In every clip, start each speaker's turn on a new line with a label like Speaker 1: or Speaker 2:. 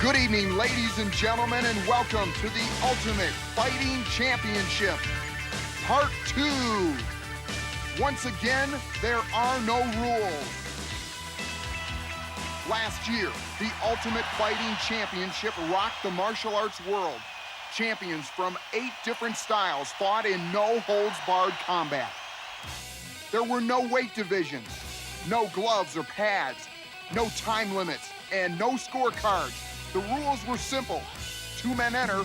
Speaker 1: Good evening, ladies and gentlemen, and welcome to the Ultimate Fighting Championship, Part 2. Once again, there are no rules. Last year, the Ultimate Fighting Championship rocked the martial arts world. Champions from 8 different styles fought in no-holds-barred combat. There were no weight divisions, no gloves or pads, no time limits, and no scorecards. The rules were simple. 2 men enter,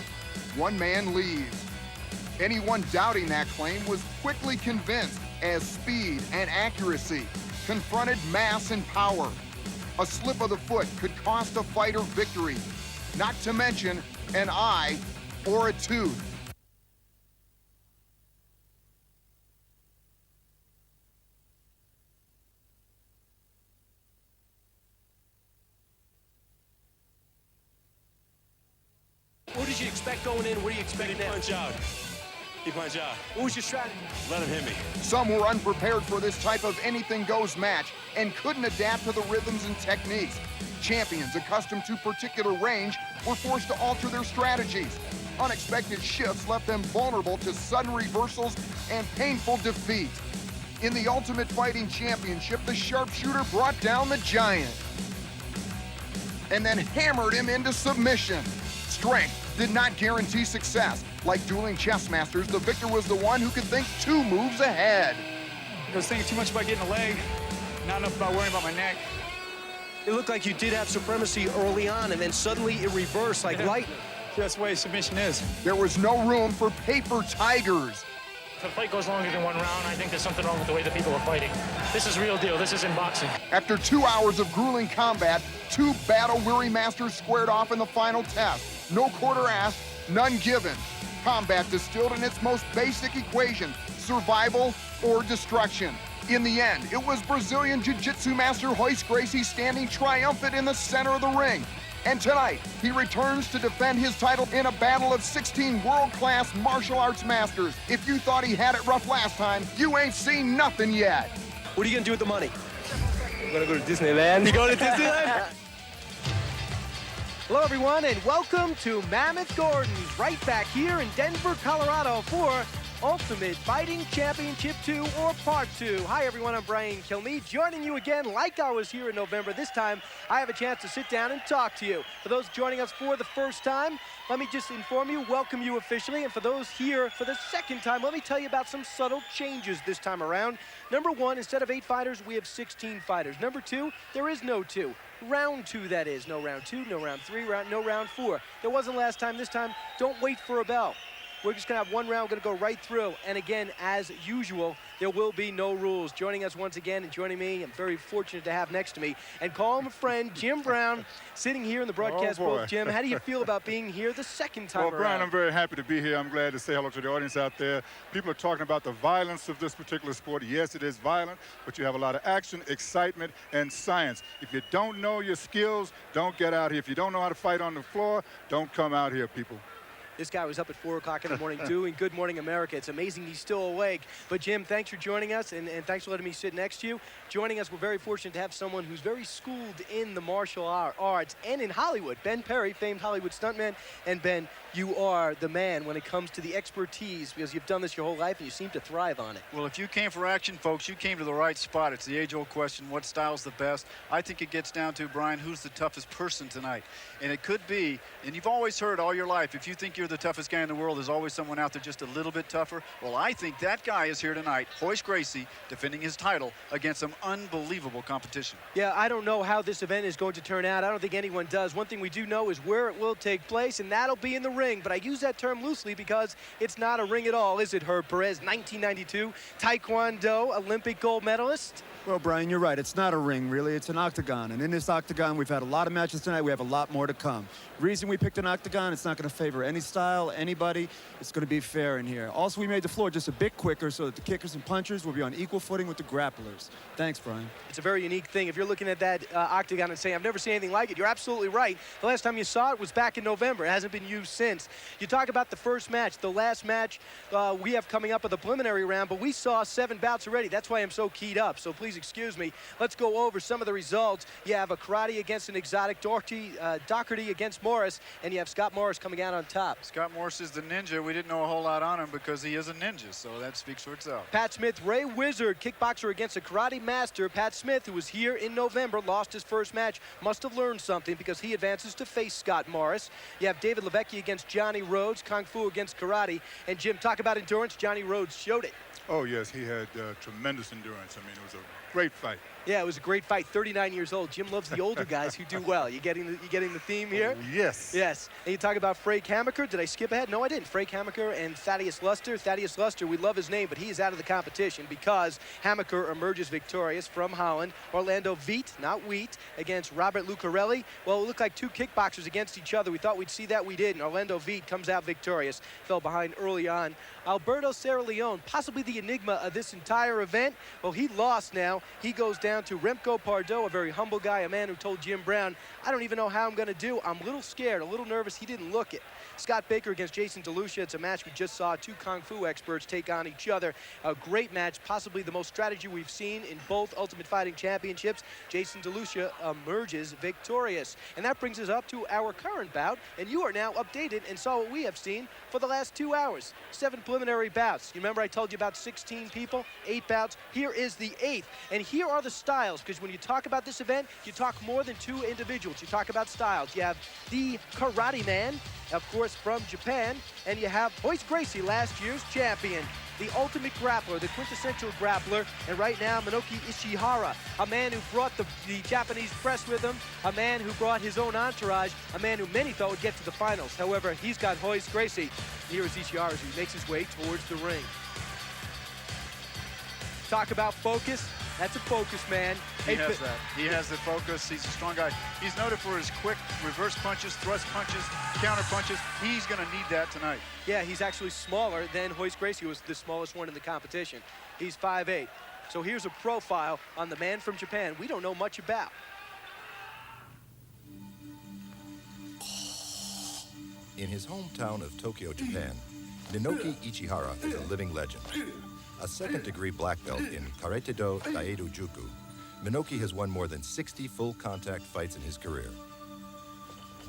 Speaker 1: 1 man leaves. Anyone doubting that claim was quickly convinced as speed and accuracy confronted mass and power. A slip of the foot could cost a fighter victory, not to mention an eye or a tooth.
Speaker 2: What did you expect going in? What do you expect now?
Speaker 3: Punch out. He punch out.
Speaker 2: What was your strategy?
Speaker 3: Let him hit me.
Speaker 1: Some were unprepared for this type of anything-goes match and couldn't adapt to the rhythms and techniques. Champions accustomed to particular range were forced to alter their strategies. Unexpected shifts left them vulnerable to sudden reversals and painful defeat. In the Ultimate Fighting Championship, the sharpshooter brought down the giant and then hammered him into submission. Strength did not guarantee success. Like dueling chess masters, the victor was the one who could think 2 moves ahead.
Speaker 4: I was thinking too much about getting a leg, not enough about worrying about my neck.
Speaker 2: It looked like you did have supremacy early on, and then suddenly it reversed like lightning.
Speaker 4: That's the way submission is.
Speaker 1: There was no room for paper tigers.
Speaker 5: If a fight goes longer than 1 round, I think there's something wrong with the way the people are fighting. This is real deal. This isn't boxing.
Speaker 1: After 2 hours of grueling combat, 2 battle-weary masters squared off in the final test. No quarter asked, none given. Combat distilled in its most basic equation, survival or destruction. In the end, it was Brazilian Jiu-Jitsu master Royce Gracie standing triumphant in the center of the ring. And tonight, he returns to defend his title in a battle of 16 world-class martial arts masters. If you thought he had it rough last time, you ain't seen nothing yet.
Speaker 2: What are you gonna do with the money?
Speaker 6: I'm gonna go to Disneyland.
Speaker 2: You going to Disneyland? Hello, everyone, and welcome to Mammoth Gardens, right back here in Denver, Colorado for Ultimate Fighting Championship 2 or Part 2. Hi, everyone, I'm Brian Kilmeade, joining you again like I was here in November. This time, I have a chance to sit down and talk to you. For those joining us for the first time, let me just inform you, welcome you officially. And for those here for the second time, let me tell you about some subtle changes this time around. Number 1, instead of 8 fighters, we have 16 fighters. Number 2, there is no 2. Round 2, that is. No round 2, no round 3, no round 4. There wasn't last time. This time, don't wait for a bell. We're just going to have 1 round, going to go right through. And again, as usual, there will be no rules. Joining us once again and joining me, I'm very fortunate to have next to me, and call him a friend, Jim Brown, sitting here in the broadcast booth. Jim, how do you feel about being here the second time around?
Speaker 7: Well, Brian, I'm very happy to be here. I'm glad to say hello to the audience out there. People are talking about the violence of this particular sport. Yes, it is violent, but you have a lot of action, excitement, and science. If you don't know your skills, don't get out here. If you don't know how to fight on the floor, don't come out here, people.
Speaker 2: This guy was up at 4 o'clock in the morning doing Good Morning America. It's amazing he's still awake. But Jim, thanks for joining us, and thanks for letting me sit next to you. Joining us, we're very fortunate to have someone who's very schooled in the martial arts and in Hollywood. Ben Perry, famed Hollywood stuntman. And Ben, you are the man when it comes to the expertise, because you've done this your whole life and you seem to thrive on it.
Speaker 8: Well, if you came for action, folks, you came to the right spot. It's the age-old question, what style's the best? I think it gets down to, Brian, who's the toughest person tonight? And it could be, and you've always heard all your life, if you think you're the toughest guy in the world, there's always someone out there just a little bit tougher. Well, I think that guy is here tonight, Royce Gracie, defending his title against some unbelievable competition.
Speaker 2: Yeah, I don't know how this event is going to turn out. I don't think anyone does. One thing we do know is where it will take place, and that'll be in the ring. But I use that term loosely because it's not a ring at all, is it, Herb Perez? 1992 Taekwondo Olympic gold medalist.
Speaker 9: Well, Brian, you're right. It's not a ring, really. It's an octagon. And in this octagon, we've had a lot of matches tonight. We have a lot more to come. Reason we picked an octagon, it's not going to favor any style. style, anybody, it's going to be fair in here. Also, we made the floor just a bit quicker so that the kickers and punchers will be on equal footing with the grapplers. Thanks, Brian.
Speaker 2: It's a very unique thing. If you're looking at that octagon and saying, I've never seen anything like it, you're absolutely right. The last time you saw it was back in November. It hasn't been used since. You talk about the first match, the last match we have coming up with the preliminary round, but we saw 7 bouts already. That's why I'm so keyed up, so please excuse me. Let's go over some of the results. You have a karate against an exotic, Doherty against Morris, and you have Scott Morris coming out on top.
Speaker 8: Scott Morris is the ninja. We didn't know a whole lot on him because he is a ninja, so that speaks for itself.
Speaker 2: Pat Smith, Ray Wizard, kickboxer against a karate master. Pat Smith, who was here in November, lost his first match. Must have learned something because he advances to face Scott Morris. You have David Levecki against Johnny Rhodes, Kung Fu against karate. And Jim, talk about endurance. Johnny Rhodes showed it.
Speaker 7: Oh, yes, he had tremendous endurance. I mean, it was a great fight.
Speaker 2: Yeah, it was a great fight. 39 years old. Jim loves the older guys who do well. You getting the theme here?
Speaker 7: Oh, yes.
Speaker 2: Yes. And you talk about Frank Hamaker. Did I skip ahead? No, I didn't. Frank Hamaker and Thaddeus Luster. Thaddeus Luster, we love his name, but he is out of the competition because Hamaker emerges victorious from Holland. Orlando Veit, not Wheat, against Robert Lucarelli. Well, it looked like 2 kickboxers against each other. We thought we'd see that. We didn't. Orlando Veit comes out victorious. Fell behind early on. Alberto Serra Leone, possibly the enigma of this entire event. Well, he lost now. He goes down to Remco Pardo, a very humble guy, a man who told Jim Brown, I don't even know how I'm going to do. I'm a little scared, a little nervous. He didn't look it. Scott Baker against Jason DeLucia. It's a match we just saw 2 Kung Fu experts take on each other. A great match, possibly the most strategy we've seen in both Ultimate Fighting Championships. Jason DeLucia emerges victorious. And that brings us up to our current bout. And you are now updated and saw what we have seen for the last 2 hours. 7 preliminary bouts. You remember I told you about 16 people, 8 bouts. Here is the 8th. And here are the styles, because when you talk about this event, you talk more than 2 individuals. You talk about styles. You have the Karate Man, of course, from Japan, and you have Royce Gracie, last year's champion, the ultimate grappler, the quintessential grappler, and right now Minoki Ishihara, a man who brought the Japanese press with him, a man who brought his own entourage, a man who many thought would get to the finals. However, he's got Royce Gracie. Here is Ishihara as he makes his way towards the ring. Talk about focus. That's a focus, man.
Speaker 8: He has that. He has the focus. He's a strong guy. He's noted for his quick reverse punches, thrust punches, counter punches. He's going to need that tonight.
Speaker 2: Yeah, he's actually smaller than Royce Gracie, who was the smallest one in the competition. He's 5'8". So here's a profile on the man from Japan we don't know much about.
Speaker 10: In his hometown of Tokyo, Japan, Minoki Ichihara is a living legend. A second-degree black belt in Karate-do Daedo Juku, Minoki has won more than 60 full-contact fights in his career.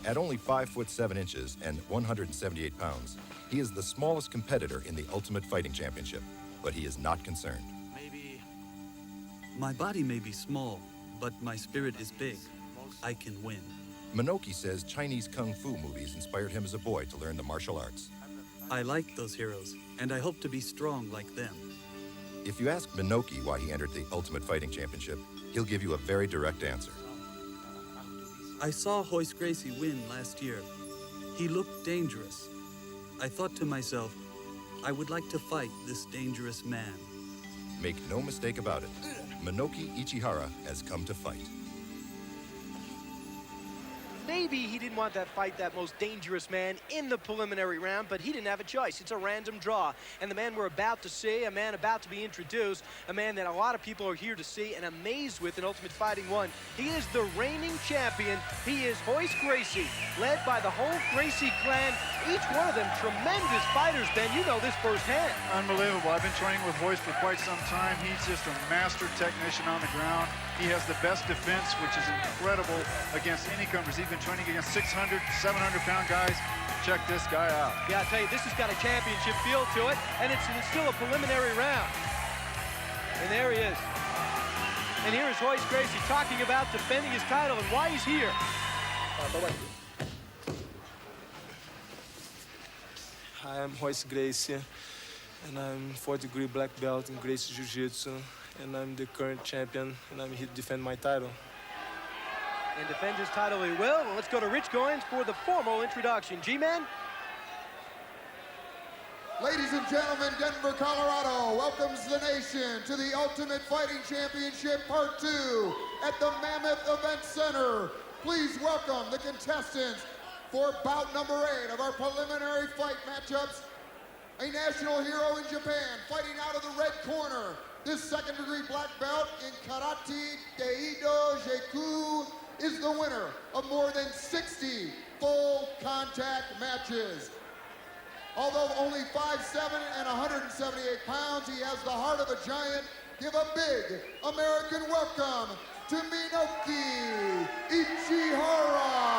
Speaker 10: At only 5'7" and 178 pounds, he is the smallest competitor in the Ultimate Fighting Championship, but he is not concerned.
Speaker 11: My body may be small, but my spirit is big. I can win.
Speaker 10: Minoki says Chinese kung fu movies inspired him as a boy to learn the martial arts.
Speaker 11: I like those heroes, and I hope to be strong like them.
Speaker 10: If you ask Minoki why he entered the Ultimate Fighting Championship, he'll give you a very direct answer.
Speaker 11: I saw Royce Gracie win last year. He looked dangerous. I thought to myself, I would like to fight this dangerous man.
Speaker 10: Make no mistake about it, Minoki Ichihara has come to fight.
Speaker 2: Maybe he didn't want that fight, that most dangerous man in the preliminary round, but he didn't have a choice. It's a random draw. And the man we're about to see, a man about to be introduced, a man that a lot of people are here to see and amazed with in Ultimate Fighting 1. He is the reigning champion. He is Royce Gracie, led by the whole Gracie clan. Each one of them tremendous fighters, Ben. You know this firsthand.
Speaker 8: Unbelievable. I've been training with Royce for quite some time. He's just a master technician on the ground. He has the best defense, which is incredible against any comers. He's been training against 600, 700-pound guys. Check this guy out.
Speaker 2: Yeah, I tell you, this has got a championship feel to it, and it's still a preliminary round. And there he is. And here is Royce Gracie talking about defending his title and why he's here.
Speaker 6: Hi, I'm Royce Gracie, and I'm 4th-degree black belt in Gracie Jiu-Jitsu, and I'm the current champion, and I'm here to defend my title.
Speaker 2: And defend his title he will. Well, let's go to Rich Goins for the formal introduction. G-Man?
Speaker 1: Ladies and gentlemen, Denver, Colorado welcomes the nation to the Ultimate Fighting Championship Part 2 at the Mammoth Event Center. Please welcome the contestants for bout number 8 of our preliminary fight matchups, a national hero in Japan, fighting out of the red corner. This second-degree black belt in Karate Daido Jiu-Jitsu is the winner of more than 60 full contact matches. Although only 5'7" and 178 pounds, he has the heart of a giant. Give a big American welcome to Minoki Ichihara.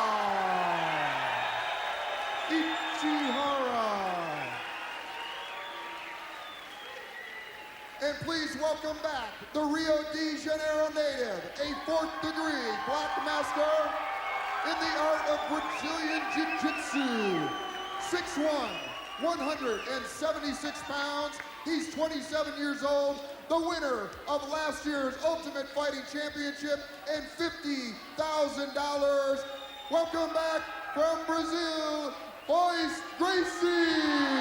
Speaker 1: And please welcome back the Rio de Janeiro native, a 4th-degree black master in the art of Brazilian Jiu-Jitsu. 6'1", 176 pounds. He's 27 years old, the winner of last year's Ultimate Fighting Championship and $50,000. Welcome back from Brazil, Royce Gracie.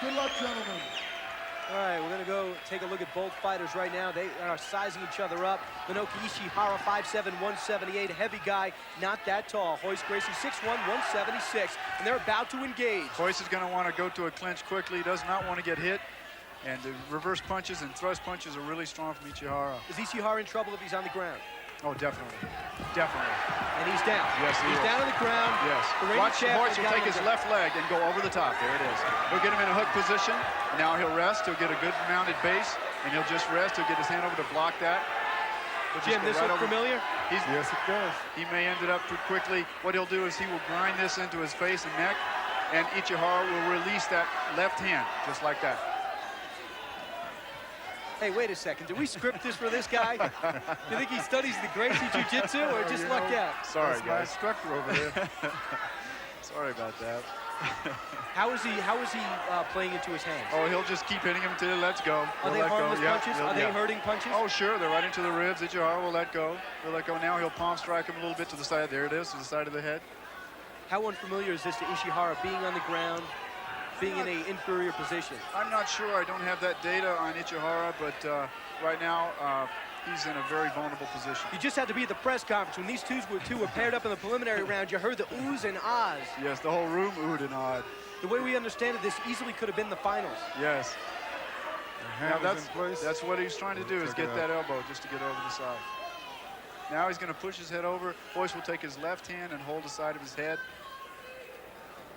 Speaker 1: Good luck, gentlemen.
Speaker 2: All right, we're gonna go take a look at both fighters right now. They are sizing each other up. Minoki Ichihara, 5'7", 178, a heavy guy, not that tall. Royce Gracie, 6'1", 176, and they're about to engage.
Speaker 8: Royce is gonna wanna go to a clinch quickly. He does not wanna get hit. And the reverse punches and thrust punches are really strong from Ichihara.
Speaker 2: Is Ichihara in trouble if he's on the ground?
Speaker 8: Oh, definitely. Definitely.
Speaker 2: And he's down.
Speaker 8: Yes,
Speaker 2: he's down on the ground.
Speaker 8: Yes. Watch Royce will take his left leg and go over the top. There it is. He'll get him in a hook position. Now he'll rest. He'll get a good mounted base. And he'll just rest. He'll get his hand over to block that.
Speaker 2: Jim, this look familiar?
Speaker 7: Yes, it does.
Speaker 8: He may end it up too quickly. What he'll do is he will grind this into his face and neck. And Ichihara will release that left hand, just like that.
Speaker 2: Hey, wait a second. Did we script this for this guy? Do you think he studies the Gracie Jiu-Jitsu or just lucked out?
Speaker 8: Sorry,
Speaker 7: That's
Speaker 8: guys.
Speaker 7: my instructor over there.
Speaker 8: Sorry about that.
Speaker 2: How is he playing into his hands?
Speaker 8: Oh, he'll just keep hitting him until he lets go.
Speaker 2: Are they harmless punches? Are they
Speaker 8: yeah.
Speaker 2: hurting punches?
Speaker 8: Oh, sure. They're right into the ribs. Ichihara will let go. He'll let go. Now he'll palm strike him a little bit to the side. There it is, to the side of the head.
Speaker 2: How unfamiliar is this to Ichihara, being on the ground, being in an inferior position?
Speaker 8: I'm not sure. I don't have that data on Ichihara, but right now he's in a very vulnerable position.
Speaker 2: You just had to be at the press conference when these two were paired up in the preliminary round. You heard the oohs and ahs.
Speaker 8: Yes, the whole room oohed and awed.
Speaker 2: The way we understand it, this easily could have been the finals.
Speaker 8: Yes. Now that's what he's trying to do, is
Speaker 7: Check it
Speaker 8: get
Speaker 7: out.
Speaker 8: that elbow just to get over the side. Now he's going to push his head over. Royce will take his left hand and hold the side of his head.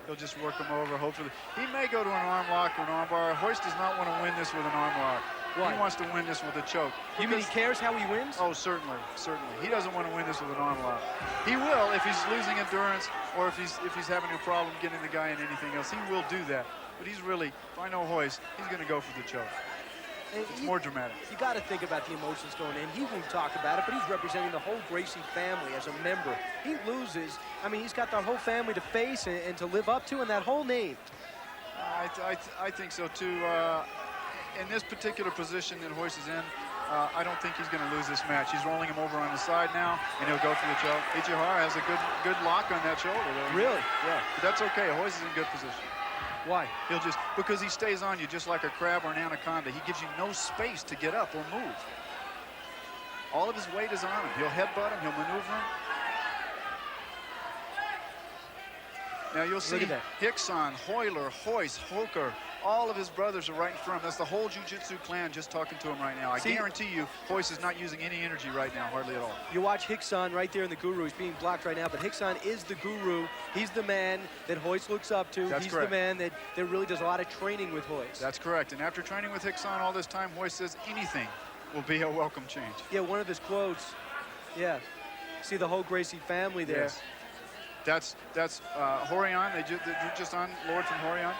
Speaker 8: He'll just work him over, hopefully. He may go to an arm lock or an arm bar. Royce does not want to win this with an arm lock.
Speaker 2: Why?
Speaker 8: He wants to win this with a choke.
Speaker 2: You mean he cares how he wins?
Speaker 8: Oh, certainly, certainly. He doesn't want to win this with an arm lock. He will if he's losing endurance or if he's having a problem getting the guy in anything else. He will do that. But he's really, if I know Royce, he's going to go for the choke. It's more dramatic.
Speaker 2: You got to think about the emotions going in. He won't talk about it, but he's representing the whole Gracie family as a member. He loses. I mean, he's got the whole family to face and to live up to, and that whole name.
Speaker 8: I think so, too. In this particular position that Royce is in, I don't think he's going to lose this match. He's rolling him over on the side now, and he'll go for the choke. Ichihara has a good lock on that shoulder, though.
Speaker 2: Really?
Speaker 8: Yeah. But that's okay. Royce is in good position.
Speaker 2: Why?
Speaker 8: He'll just, because he stays on you just like a crab or an anaconda. He gives you no space to get up or move. All of his weight is on him. He'll headbutt him. He'll maneuver him. Now you'll see Hickson, Hoyler, Royce, Hoker, all of his brothers are right in front of him. That's the whole Jiu-Jitsu clan just talking to him right now. I guarantee you, Royce is not using any energy right now, hardly at all.
Speaker 2: You watch Hickson right there in the Guru. He's being blocked right now, but Hickson is the Guru. He's the man that Royce looks up to.
Speaker 8: That's
Speaker 2: He's
Speaker 8: correct.
Speaker 2: the man that really does a lot of training with Royce.
Speaker 8: That's correct. And after training with Hickson all this time, Royce says anything will be a welcome change.
Speaker 2: Yeah, one of his quotes. Yeah. See the whole Gracie family there.
Speaker 8: Yes. That's Horion. They're just on Lord from Horion.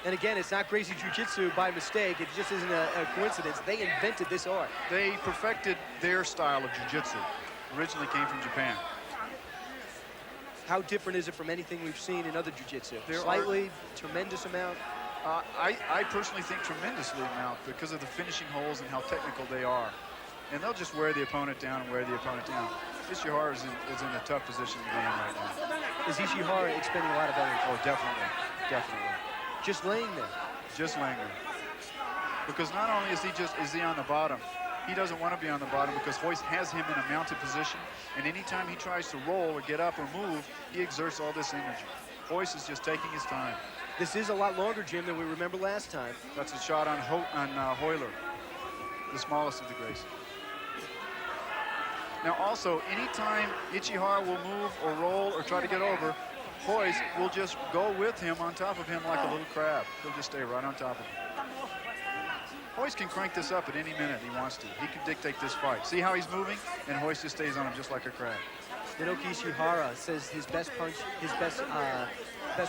Speaker 2: And again, it's not Gracie Jiu-Jitsu by mistake. It just isn't a coincidence. They invented this art.
Speaker 8: They perfected their style of Jiu-Jitsu. Originally came from Japan.
Speaker 2: How different is it from anything we've seen in other Jiu-Jitsu? Slightly, tremendous amount?
Speaker 8: I personally think tremendously amount because of the finishing holes and how technical they are. And they'll just wear the opponent down and wear the opponent down. Ichihara is in a tough position to be in right now.
Speaker 2: Is Ichihara expending a lot of energy?
Speaker 8: Oh, definitely. Definitely.
Speaker 2: Just laying there.
Speaker 8: Just laying there. Because not only is he on the bottom, He doesn't want to be on the bottom because Royce has him in a mounted position, and anytime he tries to roll or get up or move, he exerts all this energy. Royce is just taking his time.
Speaker 2: This is a lot longer, Jim, than we remember last time.
Speaker 8: That's a shot on Hoyler, the smallest of the Gracies. Now also, anytime Ichihara will move or roll or try to get over, Royce will just go with him on top of him like a little crab. He'll just stay right on top of him. Royce can crank this up at any minute he wants to. He can dictate this fight. See how he's moving? And Royce just stays on him just like a crab.
Speaker 2: Naoki Ishihara says his best punch, his best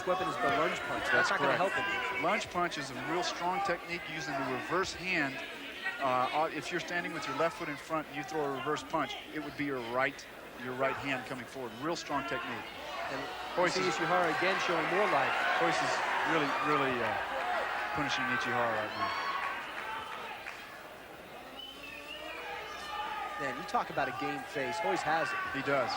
Speaker 2: weapon is the lunge punch. That's not going to help him.
Speaker 8: Lunge punch is a real strong technique using the reverse hand. If you're standing with your left foot in front and you throw a reverse punch, it would be your right hand coming forward. Real strong technique.
Speaker 2: And Royce Ishihara again showing more life.
Speaker 8: Royce is really punishing Ichihara right now.
Speaker 2: Man, you talk about a game face. Royce has it.
Speaker 8: He does.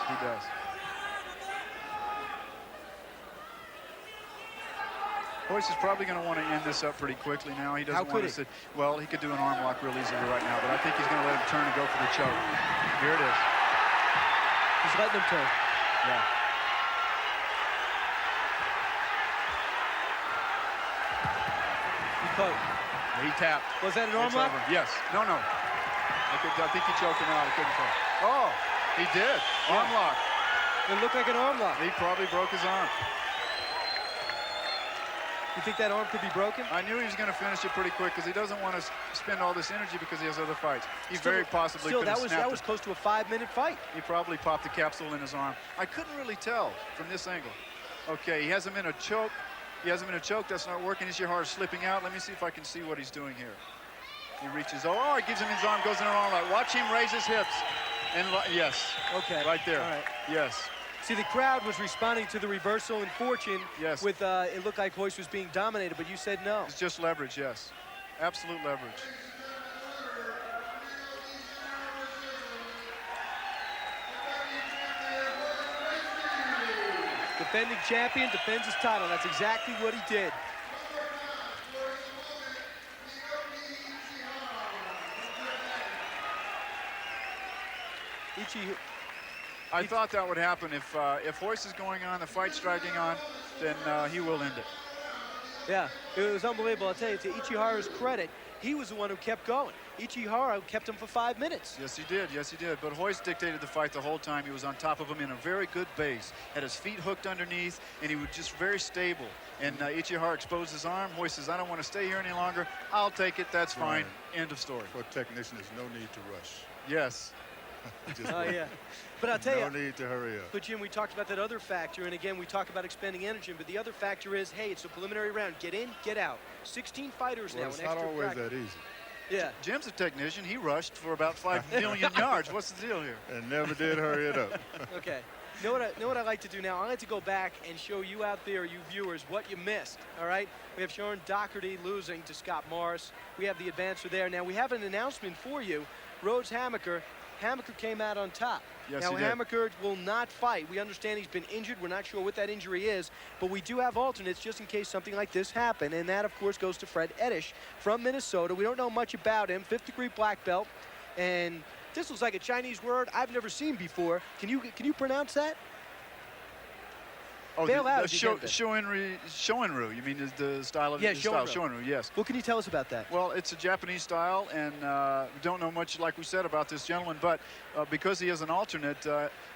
Speaker 8: Royce is probably going to want to end this up pretty quickly now. He doesn't want to sit. Well, he could do an arm lock real easily right now, but I think he's going to let him turn and go for the choke. Here it is.
Speaker 2: He's letting him turn.
Speaker 8: Yeah.
Speaker 2: He caught.
Speaker 8: He tapped.
Speaker 2: Was that an arm lock?
Speaker 8: Yes. No. I think he choked him out. I couldn't tell. Oh, he did. Arm lock.
Speaker 2: It looked like an arm lock.
Speaker 8: He probably broke his arm.
Speaker 2: You think that arm could be broken?
Speaker 8: I knew he was going to finish it pretty quick because he doesn't want to spend all this energy because he has other fights. He very possibly could have snapped
Speaker 2: that was close to a 5-minute fight.
Speaker 8: He probably popped the capsule in his arm. I couldn't really tell from this angle. Okay, he has him in a choke. That's not working. Ishihara's slipping out. Let me see if I can see what he's doing here. He reaches, he gives him his arm, goes in an arm lock. Watch him raise his hips. And yes.
Speaker 2: Okay.
Speaker 8: Right there.
Speaker 2: All right.
Speaker 8: Yes.
Speaker 2: See, the crowd was responding to the reversal in fortune.
Speaker 8: Yes.
Speaker 2: With it looked like Royce was being dominated, but you said no.
Speaker 8: It's just leverage, yes. Absolute leverage.
Speaker 2: Defending champion defends his title. That's exactly what he did.
Speaker 8: I thought that would happen. If Royce is going on, the fight's dragging on, then he will end it.
Speaker 2: Yeah, it was unbelievable. I'll tell you, to Ichihara's credit, he was the one who kept going. Ichihara kept him for 5 minutes.
Speaker 8: Yes, he did. But Royce dictated the fight the whole time. He was on top of him in a very good base. Had his feet hooked underneath, and he was just very stable. And Ichihara exposed his arm. Royce says, I don't want to stay here any longer. I'll take it. That's fine. End of story.
Speaker 7: For a technician, there's no need to rush.
Speaker 8: Yes.
Speaker 2: Yeah. But I'll tell you.
Speaker 7: No need to hurry up.
Speaker 2: But, Jim, we talked about that other factor, and again, we talk about expending energy, but the other factor is, hey, it's a preliminary round. Get in, get out. 16 fighters now.
Speaker 7: It's not always that easy.
Speaker 2: Yeah.
Speaker 8: Jim's a technician. He rushed for about 5 million yards. What's the deal here?
Speaker 7: And never did hurry it up.
Speaker 2: Okay. Know what I like to do now? I like to go back and show you out there, you viewers, what you missed, all right? We have Sharon Doherty losing to Scott Morris. We have the advancer there. Now, we have an announcement for you. Rhodes Hammaker came out on top.
Speaker 8: Yes,
Speaker 2: now,
Speaker 8: he did.
Speaker 2: Hammaker will not fight. We understand he's been injured. We're not sure what that injury is, but we do have alternates just in case something like this happened, and that, of course, goes to Fred Edish from Minnesota. We don't know much about him, 5th-degree black belt, and this looks like a Chinese word I've never seen before. Can you pronounce that?
Speaker 8: Oh,
Speaker 2: Bail out
Speaker 8: the
Speaker 2: if you can,
Speaker 8: Shoinryu. You mean the style of his style? Shoinryu, yes.
Speaker 2: What can you tell us about that?
Speaker 8: Well, it's a Japanese style, and we don't know much, like we said, about this gentleman, but because he is an alternate,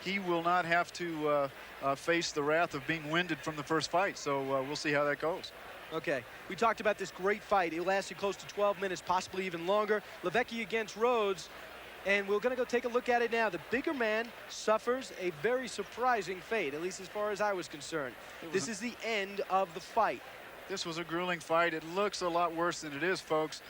Speaker 8: he will not have to face the wrath of being winded from the first fight, so we'll see how that goes.
Speaker 2: Okay, we talked about this great fight. It lasted close to 12 minutes, possibly even longer. Levecki against Rhodes. And we're going to go take a look at it now. The bigger man suffers a very surprising fate, at least as far as I was concerned. This is the end of the fight.
Speaker 8: This was a grueling fight. It looks a lot worse than it is, folks.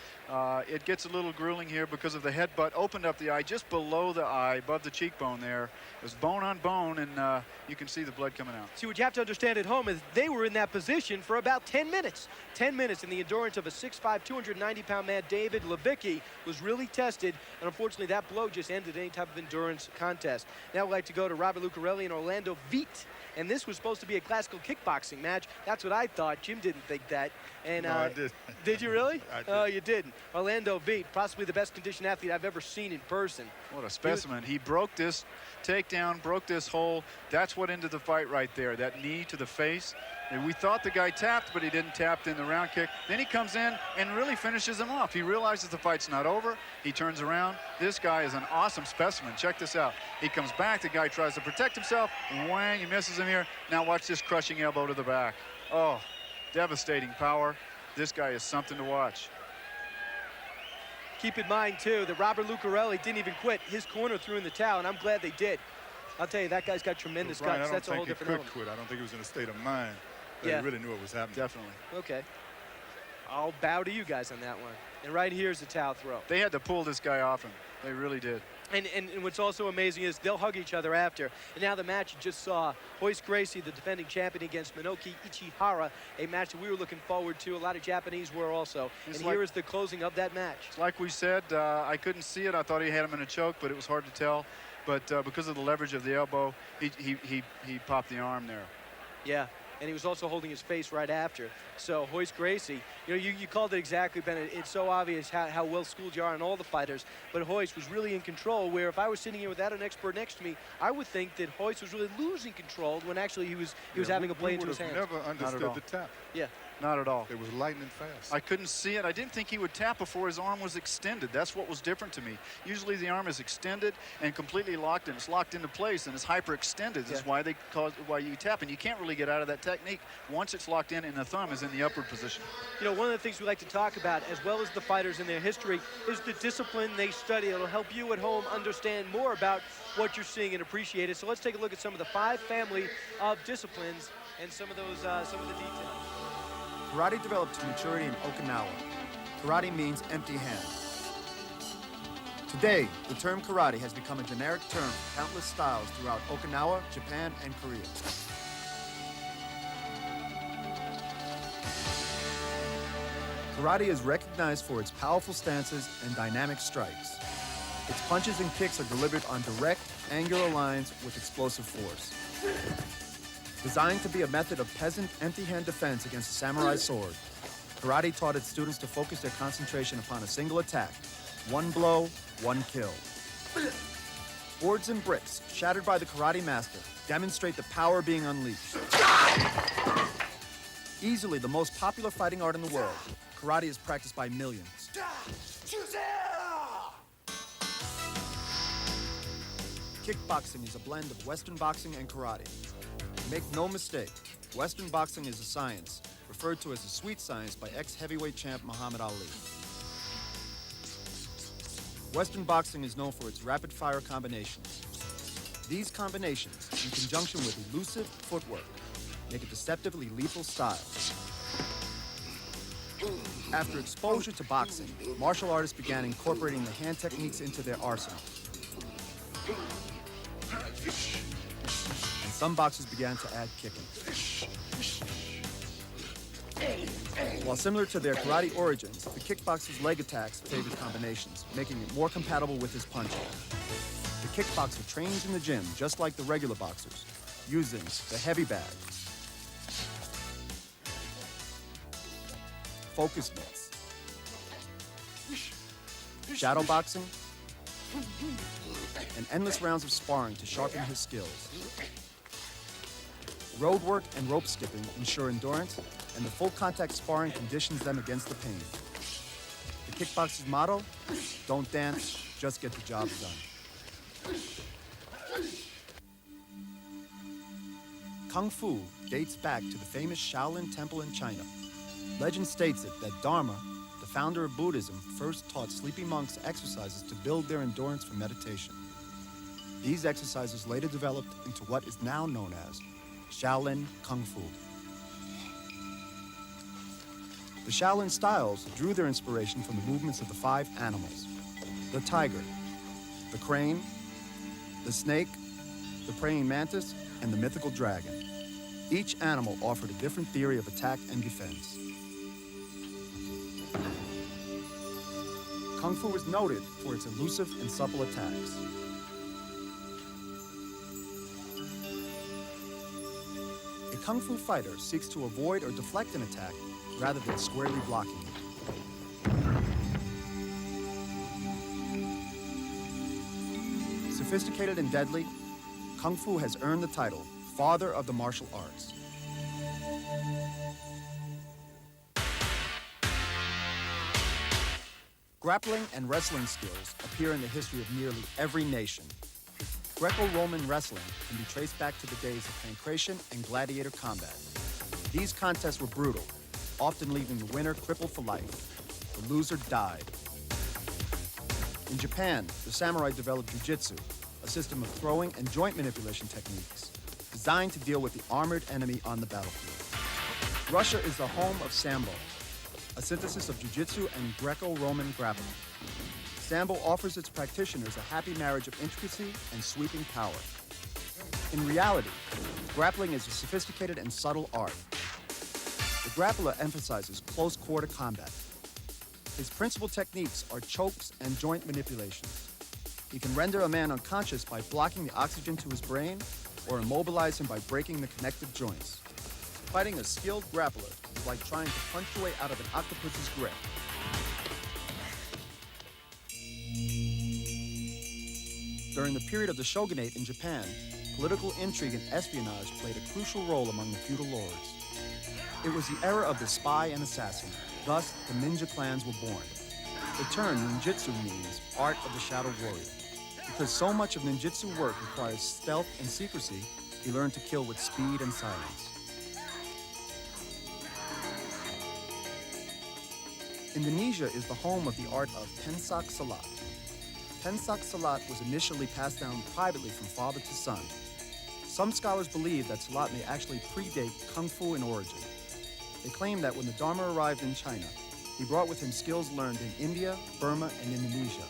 Speaker 8: It gets a little grueling here because of the headbutt. Opened up the eye just below the eye, above the cheekbone there. It was bone on bone, and you can see the blood coming out.
Speaker 2: See, what you have to understand at home is they were in that position for about 10 minutes. 10 minutes, and the endurance of a 6'5", 290-pound man, David Levicki, was really tested, and unfortunately that blow just ended any type of endurance contest. Now we'd like to go to Robert Lucarelli and Orlando Veit. And this was supposed to be a classical kickboxing match. That's what I thought. Jim didn't didn't think that. And
Speaker 7: No, I did.
Speaker 2: Did you really?
Speaker 7: I did.
Speaker 2: Oh, you didn't. Orlando Beat, possibly the best conditioned athlete I've ever seen in person.
Speaker 8: What a specimen. He broke this takedown, broke this hole. That's what ended the fight right there, that knee to the face. And we thought the guy tapped, but he didn't tap in the round kick. Then he comes in and really finishes him off. He realizes the fight's not over. He turns around. This guy is an awesome specimen. Check this out. He comes back. The guy tries to protect himself. Whang, he misses him here. Now watch this crushing elbow to the back. Oh, devastating power. This guy is something to watch.
Speaker 2: Keep in mind, too, that Robert Lucarelli didn't even quit. His corner threw in the towel, and I'm glad they did. I'll tell you, that guy's got tremendous
Speaker 7: Brian,
Speaker 2: guts. That's a whole
Speaker 7: I don't
Speaker 2: different
Speaker 7: think
Speaker 2: element.
Speaker 7: he could quit. I don't think he was in a state of mind that
Speaker 2: Yeah.
Speaker 7: he really knew what was happening.
Speaker 8: Definitely.
Speaker 2: Okay. I'll bow to you guys on that one. And right here's the towel throw.
Speaker 8: They had to pull this guy off him. They really did.
Speaker 2: And what's also amazing is they'll hug each other after. And now the match you just saw, Royce Gracie, the defending champion, against Minoki Ichihara, a match that we were looking forward to. A lot of Japanese were also.
Speaker 8: It's
Speaker 2: and
Speaker 8: like-
Speaker 2: here is the closing of that match.
Speaker 8: Like we said, I couldn't see it. I thought he had him in a choke, but it was hard to tell. But because of the leverage of the elbow, he popped the arm there.
Speaker 2: Yeah, and he was also holding his face right after. So Royce Gracie, you know, you called it exactly, Bennett. It's so obvious how well schooled you are on all the fighters. But Royce was really in control, where if I was sitting here without an expert next to me, I would think that Royce was really losing control when actually he was having a play into his hands.
Speaker 7: We would have never understood
Speaker 8: all.
Speaker 7: the tap.
Speaker 2: Yeah.
Speaker 8: Not at all.
Speaker 7: It was lightning fast.
Speaker 8: I couldn't see it. I didn't think he would tap before his arm was extended. That's what was different to me. Usually the arm is extended and completely locked in. It's locked into place and it's hyperextended. That's why why you tap, and you can't really get out of that technique once it's locked in and the thumb is in the upward position.
Speaker 2: You know, one of the things we like to talk about, as well as the fighters and their history, is the discipline they study. It'll help you at home understand more about what you're seeing and appreciate it. So let's take a look at some of the 5 family of disciplines and some of those, some of the details.
Speaker 9: Karate developed to maturity in Okinawa. Karate means empty hand. Today, the term karate has become a generic term for countless styles throughout Okinawa, Japan, and Korea. Karate is recognized for its powerful stances and dynamic strikes. Its punches and kicks are delivered on direct, angular lines with explosive force. Designed to be a method of peasant empty-hand defense against a samurai sword, karate taught its students to focus their concentration upon a single attack. One blow, one kill. Boards and bricks, shattered by the karate master, demonstrate the power being unleashed. Easily the most popular fighting art in the world, karate is practiced by millions. Kickboxing is a blend of Western boxing and karate. Make no mistake, Western boxing is a science, referred to as the sweet science by ex-heavyweight champ Muhammad Ali. Western boxing is known for its rapid-fire combinations. These combinations, in conjunction with elusive footwork, make a deceptively lethal style. After exposure to boxing, martial artists began incorporating the hand techniques into their arsenal. And some boxers began to add kicking. While similar to their karate origins, the kickboxer's leg attacks favored combinations, making it more compatible with his punching. The kickboxer trains in the gym just like the regular boxers, using the heavy bag, focus mitts, shadow boxing, and endless rounds of sparring to sharpen his skills. Road work and rope skipping ensure endurance, and the full contact sparring conditions them against the pain. The kickboxer's motto, don't dance, just get the job done. Kung Fu dates back to the famous Shaolin Temple in China. Legend states it that Dharma, the founder of Buddhism, first taught sleepy monks exercises to build their endurance for meditation. These exercises later developed into what is now known as Shaolin Kung Fu. The Shaolin styles drew their inspiration from the movements of the 5 animals: the tiger, the crane, the snake, the praying mantis, and the mythical dragon. Each animal offered a different theory of attack and defense. Kung Fu is noted for its elusive and supple attacks. A Kung Fu fighter seeks to avoid or deflect an attack rather than squarely blocking it. Sophisticated and deadly, Kung Fu has earned the title Father of the Martial Arts. Grappling and wrestling skills appear in the history of nearly every nation. Greco-Roman wrestling can be traced back to the days of pancration and gladiator combat. These contests were brutal, often leaving the winner crippled for life. The loser died. In Japan, the samurai developed jiu-jitsu, a system of throwing and joint manipulation techniques designed to deal with the armored enemy on the battlefield. Russia is the home of Sambo, a synthesis of jiu-jitsu and Greco-Roman grappling. Sambo offers its practitioners a happy marriage of intricacy and sweeping power. In reality, grappling is a sophisticated and subtle art. The grappler emphasizes close quarter combat. His principal techniques are chokes and joint manipulations. He can render a man unconscious by blocking the oxygen to his brain or immobilize him by breaking the connective joints. Fighting a skilled grappler is like trying to punch your way out of an octopus's grip. During the period of the shogunate in Japan, political intrigue and espionage played a crucial role among the feudal lords. It was the era of the spy and assassin. Thus, the ninja clans were born. The term ninjutsu means art of the shadow warrior. Because so much of ninjutsu work requires stealth and secrecy, he learned to kill with speed and silence. Indonesia is the home of the art of pencak silat. Pencak silat was initially passed down privately from father to son. Some scholars believe that silat may actually predate Kung Fu in origin. They claim that when the Dharma arrived in China, he brought with him skills learned in India, Burma, and Indonesia.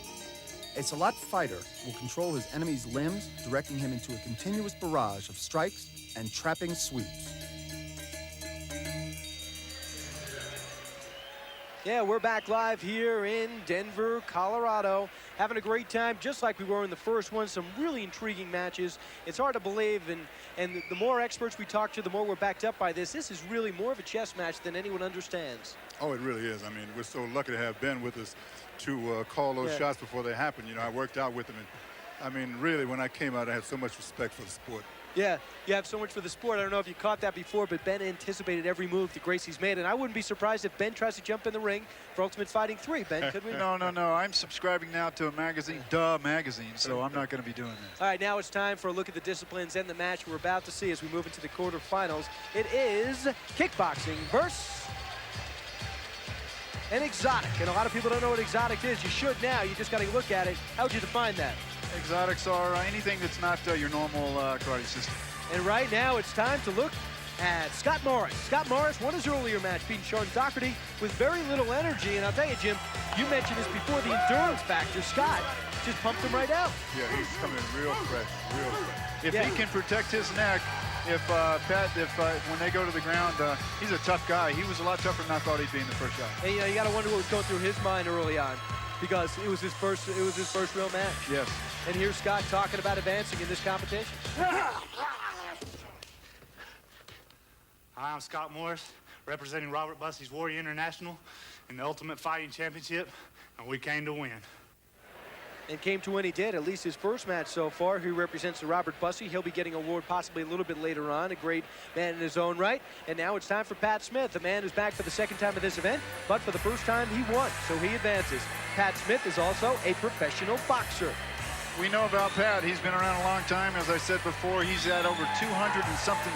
Speaker 9: A silat fighter will control his enemy's limbs, directing him into a continuous barrage of strikes and trapping sweeps.
Speaker 2: Yeah, we're back live here in Denver, Colorado, having a great time, just like we were in the first one. Some really intriguing matches. It's hard to believe, and the more experts we talk to, the more we're backed up by this. This is really more of a chess match than anyone understands.
Speaker 7: Oh, it really is. I mean, we're so lucky to have Ben with us to call those shots before they happen. You know, I worked out with him, and I mean, really, when I came out, I had so much respect for the sport.
Speaker 2: Yeah, you have so much for the sport. I don't know if you caught that before, but Ben anticipated every move that Gracie's made, and I wouldn't be surprised if Ben tries to jump in the ring for Ultimate Fighting 3. Ben, could we?
Speaker 8: No. I'm subscribing now to a magazine, Duh Magazine, so I'm not going to be doing that.
Speaker 2: All right, now it's time for a look at the disciplines and the match we're about to see as we move into the quarterfinals. It is kickboxing versus an exotic, and a lot of people don't know what exotic is. You should now. You just got to look at it. How would you define that?
Speaker 8: Exotics are anything that's not your normal karate system.
Speaker 2: And right now it's time to look at Scott Morris. Scott Morris won his earlier match, beating Sean Doherty with very little energy. And I'll tell you, Jim, you mentioned this before, the endurance factor. Scott just pumped him right out.
Speaker 7: Yeah, he's coming in real fresh, real fresh.
Speaker 8: If he can protect his neck, when they go to the ground, he's a tough guy. He was a lot tougher than I thought he'd be in the first shot.
Speaker 2: And you got to wonder what was going through his mind early on, because it was his first real match.
Speaker 8: Yes.
Speaker 2: And here's Scott talking about advancing in this competition.
Speaker 12: Hi, I'm Scott Morris, representing Robert Bussey's Warrior International in the Ultimate Fighting Championship, and we came to win.
Speaker 2: And came to win he did, at least his first match so far. He represents the Robert Bussey. He'll be getting an award possibly a little bit later on, a great man in his own right. And now it's time for Pat Smith, the man who's back for the second time at this event, but for the first time he won, so he advances. Pat Smith is also a professional boxer.
Speaker 8: We know about Pat. He's been around a long time. As I said before, he's had over 200 and something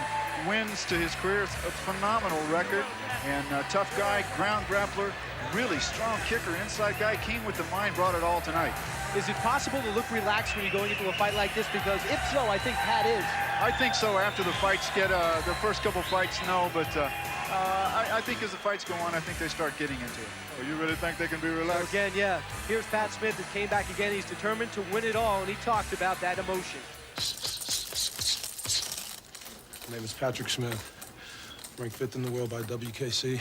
Speaker 8: wins to his career. It's a phenomenal record. And a tough guy, ground grappler, really strong kicker, inside guy, came with the mind, brought it all tonight.
Speaker 2: Is it possible to look relaxed when you're going into a fight like this? Because if so, I think Pat is.
Speaker 8: I think so. After the fights get, the first couple fights, no, but I think as the fights go on, I think they start getting into it.
Speaker 7: Oh, you really think they can be relaxed?
Speaker 2: Again, yeah. Here's Pat Smith that came back again. He's determined to win it all, and he talked about that emotion.
Speaker 6: My name is Patrick Smith, ranked 5th in the world by WKC.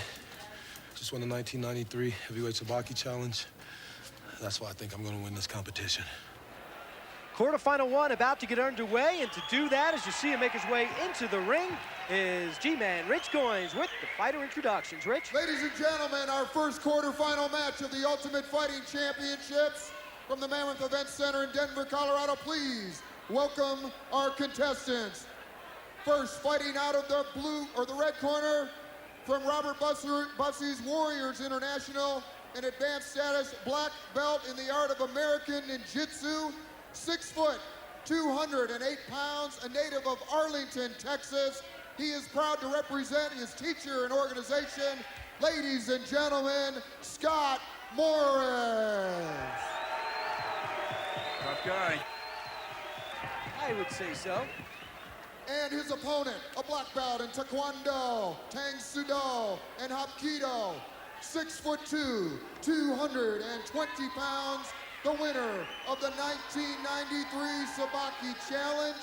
Speaker 6: Just won the 1993 Heavyweight Sabaki Challenge. That's why I think I'm going to win this competition.
Speaker 2: Quarterfinal one about to get underway, and to do that, as you see him make his way into the ring, is G-Man Rich Goins with the fighter introductions. Rich?
Speaker 13: Ladies and gentlemen, our first quarterfinal match of the Ultimate Fighting Championships from the Mammoth Event Center in Denver, Colorado. Please welcome our contestants. First, fighting out of the blue or the red corner from Robert Bussey's Warriors International, an advanced status black belt in the art of American Ninjutsu, 6 foot, 208 pounds, a native of Arlington, Texas. He is proud to represent his teacher and organization. Ladies and gentlemen, Scott Morris.
Speaker 8: Tough guy.
Speaker 2: I would say so.
Speaker 13: And his opponent, a black belt in Taekwondo, Tang Soo-do, and Hapkido, 6'2", 220 pounds, the winner of the 1993 Sabaki Challenge.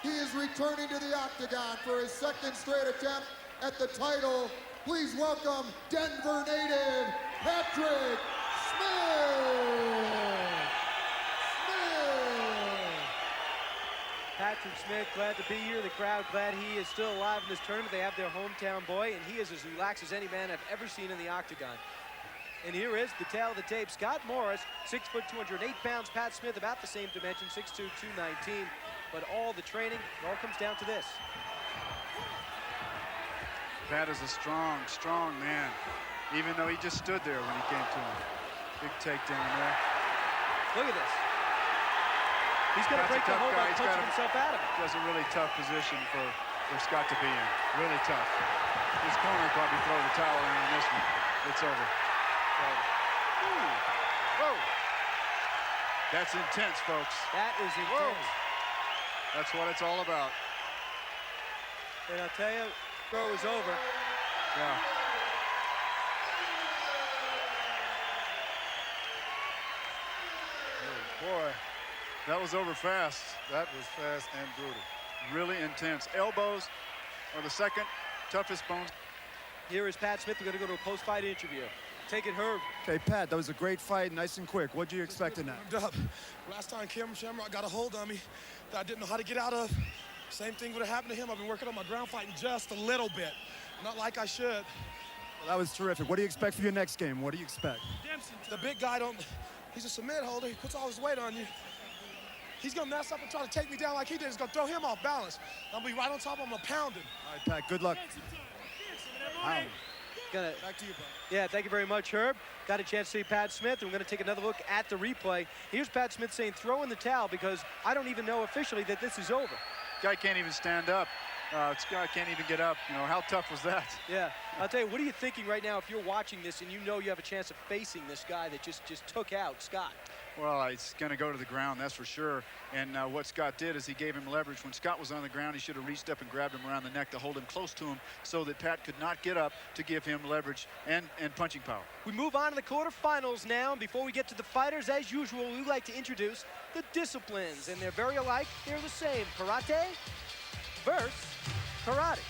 Speaker 13: He is returning to the octagon for his second straight attempt at the title. Please welcome Denver native Patrick Smith.
Speaker 2: Patrick Smith, glad to be here. The crowd glad he is still alive in this tournament. They have their hometown boy, and he is as relaxed as any man I've ever seen in the octagon. And here is the tail of the tape. Scott Morris, 6 foot, 208 pounds. Pat Smith, about the same dimension, 6'2", 219. But all the training, it all comes down to this.
Speaker 8: Pat is a strong, strong man, even though he just stood there when he came to him. Big takedown there.
Speaker 2: Look at this. He's going to break the hold by punching himself out of it.
Speaker 8: That's a really tough position for Scott to be in. Really tough. His corner probably throw the towel in on this one. It's over. Whoa. That's intense, folks.
Speaker 2: That is intense.
Speaker 8: Whoa. That's what it's all about.
Speaker 2: And I'll tell you, throw is over.
Speaker 8: Yeah.
Speaker 7: Oh, boy.
Speaker 8: That was over fast.
Speaker 7: That was fast and brutal.
Speaker 8: Really intense. Elbows are the second toughest bones.
Speaker 2: Here is Pat Smith. We're going to go to a post-fight interview. Take it, Herb.
Speaker 9: Okay, Pat, that was a great fight, nice and quick. What do you expect in that?
Speaker 14: Last time Cameron Shamrock got a hold on me that I didn't know how to get out of. Same thing would have happened to him. I've been working on my ground fighting just a little bit. Not like I should.
Speaker 9: Well, that was terrific. What do you expect for your next game? What do you expect?
Speaker 14: The big guy he's a submit holder. He puts all his weight on you. He's gonna mess up and try to take me down like he did. He's gonna throw him off balance. I'm gonna be right on top of him, I'm gonna pound him.
Speaker 9: All right, Pat, good luck.
Speaker 14: Back to you, bro.
Speaker 2: Yeah, thank you very much, Herb. Got a chance to see Pat Smith, and we're going to take another look at the replay. Here's Pat Smith saying, throw in the towel, because I don't even know officially that this is over.
Speaker 8: Guy can't even stand up. This guy can't even get up. You know, how tough was that?
Speaker 2: Yeah, I'll tell you, what are you thinking right now if you're watching this and you know you have a chance of facing this guy that just took out Scott?
Speaker 8: Well, he's going to go to the ground, that's for sure. And what Scott did is he gave him leverage. When Scott was on the ground, he should have reached up and grabbed him around the neck to hold him close to him so that Pat could not get up to give him leverage and punching power.
Speaker 2: We move on to the quarterfinals now. And before we get to the fighters, as usual, we like to introduce the disciplines. And they're very alike. They're the same. Karate versus karate.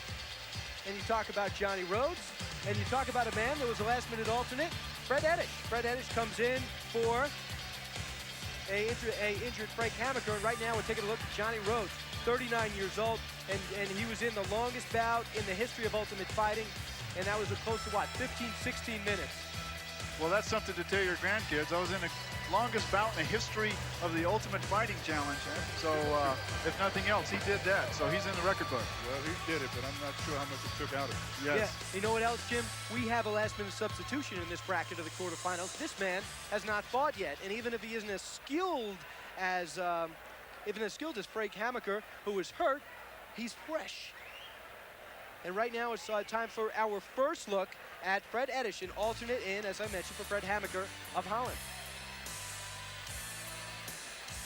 Speaker 2: And you talk about Johnny Rhodes, and you talk about a man that was a last-minute alternate, Fred Eddish. Fred Eddish comes in for a injured Frank Hamaker, and right now we're taking a look at Johnny Rhodes, 39 years old, and he was in the longest bout in the history of Ultimate Fighting, and that was close to, what, 15, 16 minutes.
Speaker 8: Well, that's something to tell your grandkids. I was in the longest bout in the history of the Ultimate Fighting Challenge, so if nothing else, he did that, so he's in the record book.
Speaker 7: Well, he did it, but I'm not sure how much it took out of him.
Speaker 8: Yes.
Speaker 2: Yeah, you know what else, Jim? We have a last-minute substitution in this bracket of the quarterfinals. This man has not fought yet, and even if he isn't as skilled as Frank Hamaker, who is hurt, he's fresh. And right now it's time for our first look at Fred Eddish, an alternate in, as I mentioned, for Fred Hamaker of Holland.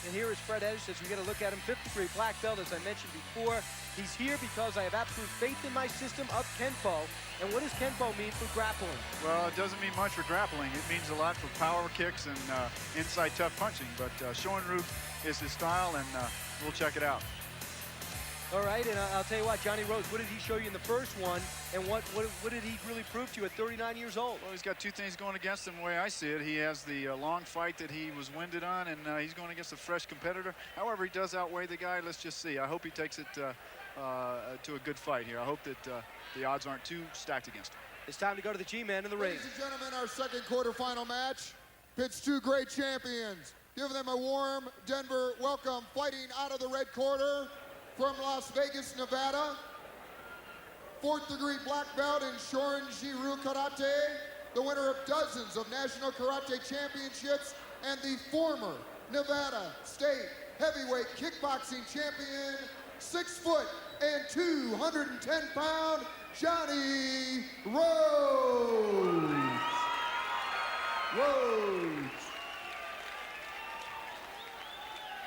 Speaker 2: And here is Fred Eddish as we get a look at him, 5th-degree black belt, as I mentioned before. He's here because I have absolute faith in my system of Kenpo. And what does Kenpo mean for grappling?
Speaker 8: Well, it doesn't mean much for grappling. It means a lot for power kicks and inside tough punching. But Shorin-ryu is his style, and we'll check it out.
Speaker 2: All right, and I'll tell you what, Johnny Rhodes, what did he show you in the first one, and what did he really prove to you at 39 years old?
Speaker 8: Well, he's got two things going against him the way I see it. He has the long fight that he was winded on, and he's going against a fresh competitor. However, he does outweigh the guy. Let's just see. I hope he takes it to a good fight here. I hope that the odds aren't too stacked against him.
Speaker 2: It's time to go to the G-Man in the ring.
Speaker 13: Ladies and gentlemen, our second quarterfinal match pits two great champions. Give them a warm Denver welcome. Fighting out of the red corner from Las Vegas, Nevada, 4th degree black belt in Shorin-ji-ryu Karate, the winner of dozens of national karate championships, and the former Nevada State heavyweight kickboxing champion, 6 foot and 210 pound, Johnny Rhodes.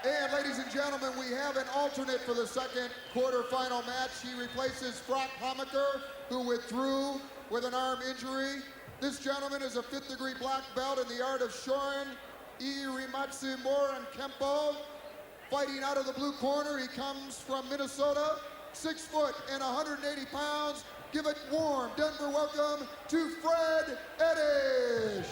Speaker 13: And ladies and gentlemen, we have an alternate for the second quarterfinal match. He replaces Brock Hamaker, who withdrew with an arm injury. This gentleman is a 5th degree black belt in the art of Shorin, Irimatsu Moran Kempo. Fighting out of the blue corner, he comes from Minnesota, 6 foot and 180 pounds. Give it warm Denver welcome to Fred Eddish.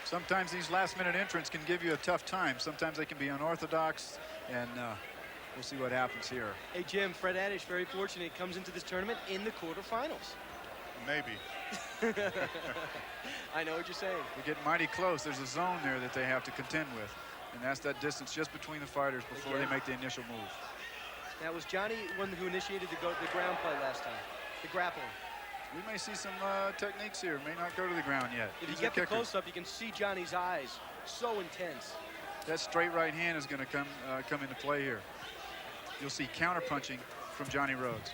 Speaker 8: Sometimes these last-minute entrants can give you a tough time. Sometimes they can be unorthodox, and we'll see what happens here.
Speaker 2: Hey, Jim, Fred Eddish, very fortunate, comes into this tournament in the quarterfinals.
Speaker 7: Maybe.
Speaker 2: I know what you're saying.
Speaker 8: They get mighty close. There's a zone there that they have to contend with, and that's that distance just between the fighters before they make the initial move.
Speaker 2: Now, was Johnny one who initiated the ground play last time, the grappling?
Speaker 8: We may see some techniques here. May not go to the ground yet.
Speaker 2: If you get the close-up, you can see Johnny's eyes. So intense.
Speaker 8: That straight right hand is going to come into play here. You'll see counter-punching from Johnny Rhodes.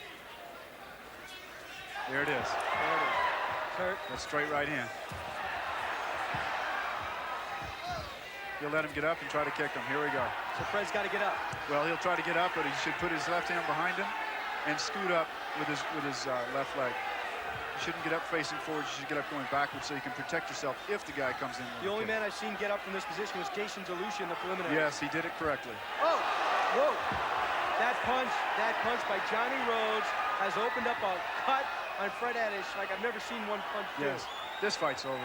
Speaker 8: There it is.
Speaker 2: Kurt.
Speaker 8: That straight right hand. He'll let him get up and try to kick him. Here we go.
Speaker 2: So Fred's got to get up.
Speaker 8: Well, he'll try to get up, but he should put his left hand behind him and scoot up with his left leg. You shouldn't get up facing forward. You should get up going backwards so you can protect yourself if the guy comes in.
Speaker 2: The only man I've seen get up from this position was Jason DeLucia in the preliminary.
Speaker 8: Yes, he did it correctly.
Speaker 2: Oh, whoa. That punch by Johnny Rhodes has opened up a cut on Fred Eddish like I've never seen one punch do.
Speaker 8: Yes, this fight's over.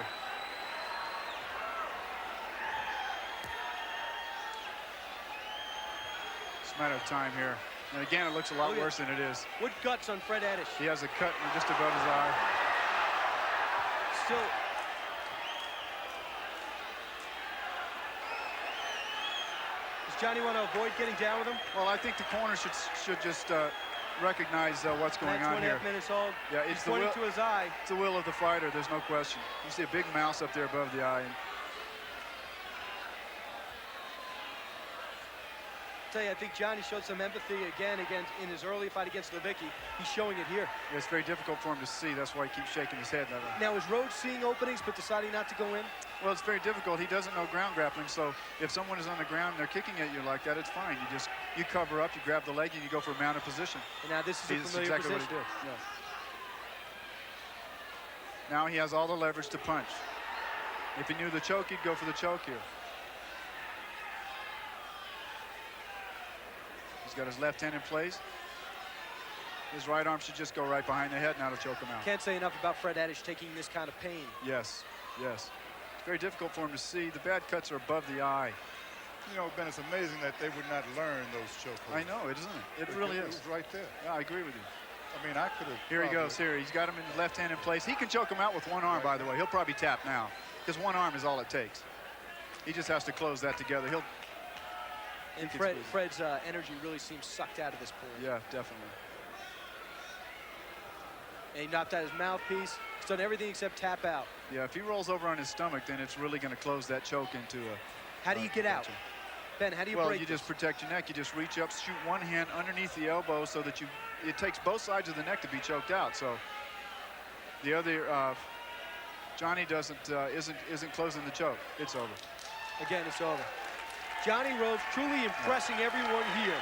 Speaker 8: It's a matter of time here. And again, it looks a lot worse than it is.
Speaker 2: What guts on Fred Eddish?
Speaker 8: He has a cut just above his eye.
Speaker 2: Still. Does Johnny want to avoid getting down with him?
Speaker 8: Well, I think the corner should just recognize what's going on here.
Speaker 2: 2.5 minutes old.
Speaker 8: Yeah, it's
Speaker 2: He's pointing to his eye.
Speaker 8: It's the will of the fighter. There's no question. You see a big mouse up there above the eye.
Speaker 2: I think Johnny showed some empathy again in his early fight against Levicki. He's showing it here.
Speaker 8: Yeah, it's very difficult for him to see. That's why he keeps shaking his head.
Speaker 2: Now, is Rhodes seeing openings but deciding not to go in?
Speaker 8: Well, it's very difficult. He doesn't know ground grappling, so if someone is on the ground and they're kicking at you like that, it's fine. You cover up, you grab the leg, and you go for a mounted position.
Speaker 2: And now this is a familiar
Speaker 8: exactly
Speaker 2: position.
Speaker 8: What he did. Yeah. Now he has all the leverage to punch. If he knew the choke, he'd go for the choke here. He's got his left hand in place. His right arm should just go right behind the head now to choke him out.
Speaker 2: Can't say enough about Fred Eddish taking this kind of pain.
Speaker 8: Yes, yes. It's very difficult for him to see. The bad cuts are above the eye.
Speaker 7: You know, Ben, it's amazing that they would not learn those chokeholds.
Speaker 8: I know, isn't it? It really is.
Speaker 7: It was right there.
Speaker 8: Yeah, I agree with you.
Speaker 7: I mean, I could have.
Speaker 8: Here he goes. Here, he's got him in his left hand in place. He can choke him out with one arm, by the way. He'll probably tap now because one arm is all it takes. He just has to close that together.
Speaker 2: And Fred's energy really seems sucked out of this pool.
Speaker 8: Yeah, definitely.
Speaker 2: And he knocked out his mouthpiece. He's done everything except tap out.
Speaker 8: Yeah, if he rolls over on his stomach, then it's really going to close that choke into a...
Speaker 2: How do you get out? Ben, how do you break
Speaker 8: Well, you just protect your neck. You just reach up, shoot one hand underneath the elbow so that it takes both sides of the neck to be choked out. So the other, Johnny isn't closing the choke. It's over.
Speaker 2: Again, it's over. Johnny Rhodes truly impressing everyone here.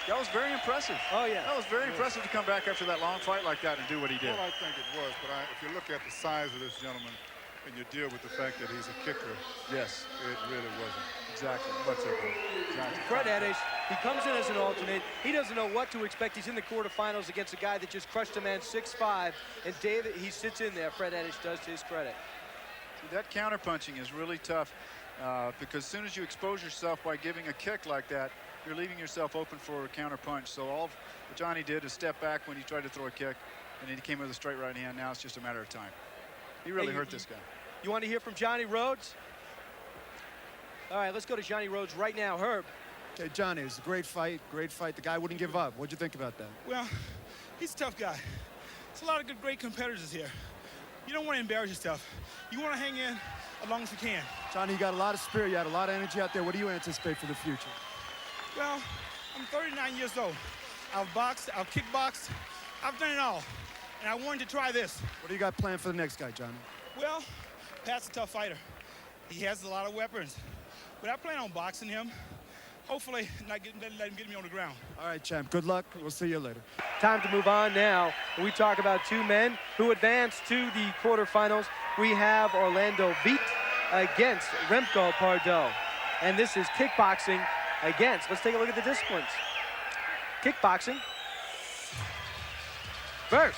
Speaker 8: That was very impressive.
Speaker 2: Oh, yeah.
Speaker 8: That was very impressive to come back after that long fight like that and do what he did.
Speaker 7: Well, I think it was, but if you look at the size of this gentleman and you deal with the fact that he's a kicker.
Speaker 8: Yes.
Speaker 7: It really wasn't.
Speaker 8: Exactly.
Speaker 7: Much of it.
Speaker 8: Exactly.
Speaker 2: Fred Eddish, he comes in as an alternate. He doesn't know what to expect. He's in the quarterfinals against a guy that just crushed a man 6'5", and David, he sits in there. Fred Eddish does to his credit.
Speaker 8: See, that counterpunching is really tough because as soon as you expose yourself by giving a kick like that, you're leaving yourself open for a counterpunch. So all what Johnny did is step back when he tried to throw a kick, and then he came with a straight right hand. Now it's just a matter of time. He really hurt this guy.
Speaker 2: You want to hear from Johnny Rhodes? All right, let's go to Johnny Rhodes right now. Herb.
Speaker 15: Okay, Johnny, it was a great fight, great fight. The guy wouldn't give up. What'd you think about that?
Speaker 4: Well, he's a tough guy. There's a lot of good, great competitors here. You don't want to embarrass yourself. You want to hang in as long as you can.
Speaker 15: Johnny, you got a lot of spirit. You had a lot of energy out there. What do you anticipate for the future?
Speaker 4: Well, I'm 39 years old. I've boxed, I've kickboxed, I've done it all. And I wanted to try this.
Speaker 15: What do you got planned for the next guy, Johnny?
Speaker 4: Well, Pat's a tough fighter. He has a lot of weapons. But I plan on boxing him. Hopefully, not let him get me on the ground.
Speaker 15: All right, champ. Good luck. We'll see you later.
Speaker 2: Time to move on now. We talk about two men who advanced to the quarterfinals. We have Orlando Veit against Remco Pardoe. And this is kickboxing against. Let's take a look at the disciplines. Kickboxing versus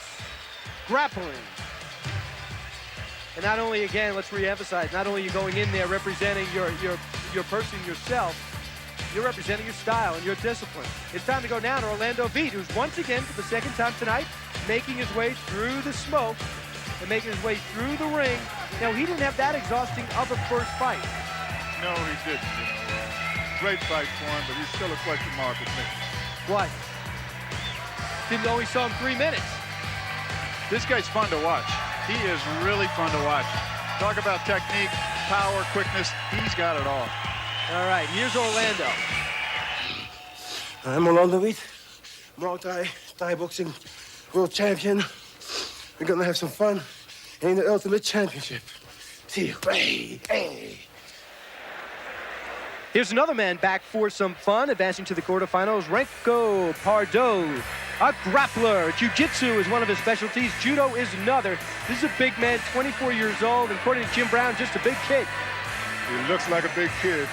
Speaker 2: grappling. And not only, again, let's re-emphasize, not only are you going in there representing your person, yourself, you're representing your style and your discipline. It's time to go now to Orlando Veit, who's once again, for the second time tonight, making his way through the smoke and making his way through the ring. Now, he didn't have that exhausting of a first fight.
Speaker 7: No, he didn't. Great fight for him, but he's still a question mark with me.
Speaker 2: What? Didn't know he saw him 3 minutes.
Speaker 8: This guy's fun to watch. He is really fun to watch. Talk about technique, power, quickness. He's got it all.
Speaker 2: All right, here's Orlando.
Speaker 16: I'm Orlando Veit, Thai boxing world champion. We're gonna have some fun in the Ultimate Championship. See you. Hey, hey.
Speaker 2: Here's another man back for some fun, advancing to the quarterfinals, Remco Pardoe, a grappler. Jiu-jitsu is one of his specialties. Judo is another. This is a big man, 24 years old, and according to Jim Brown, just a big kid.
Speaker 7: He looks like a big kid.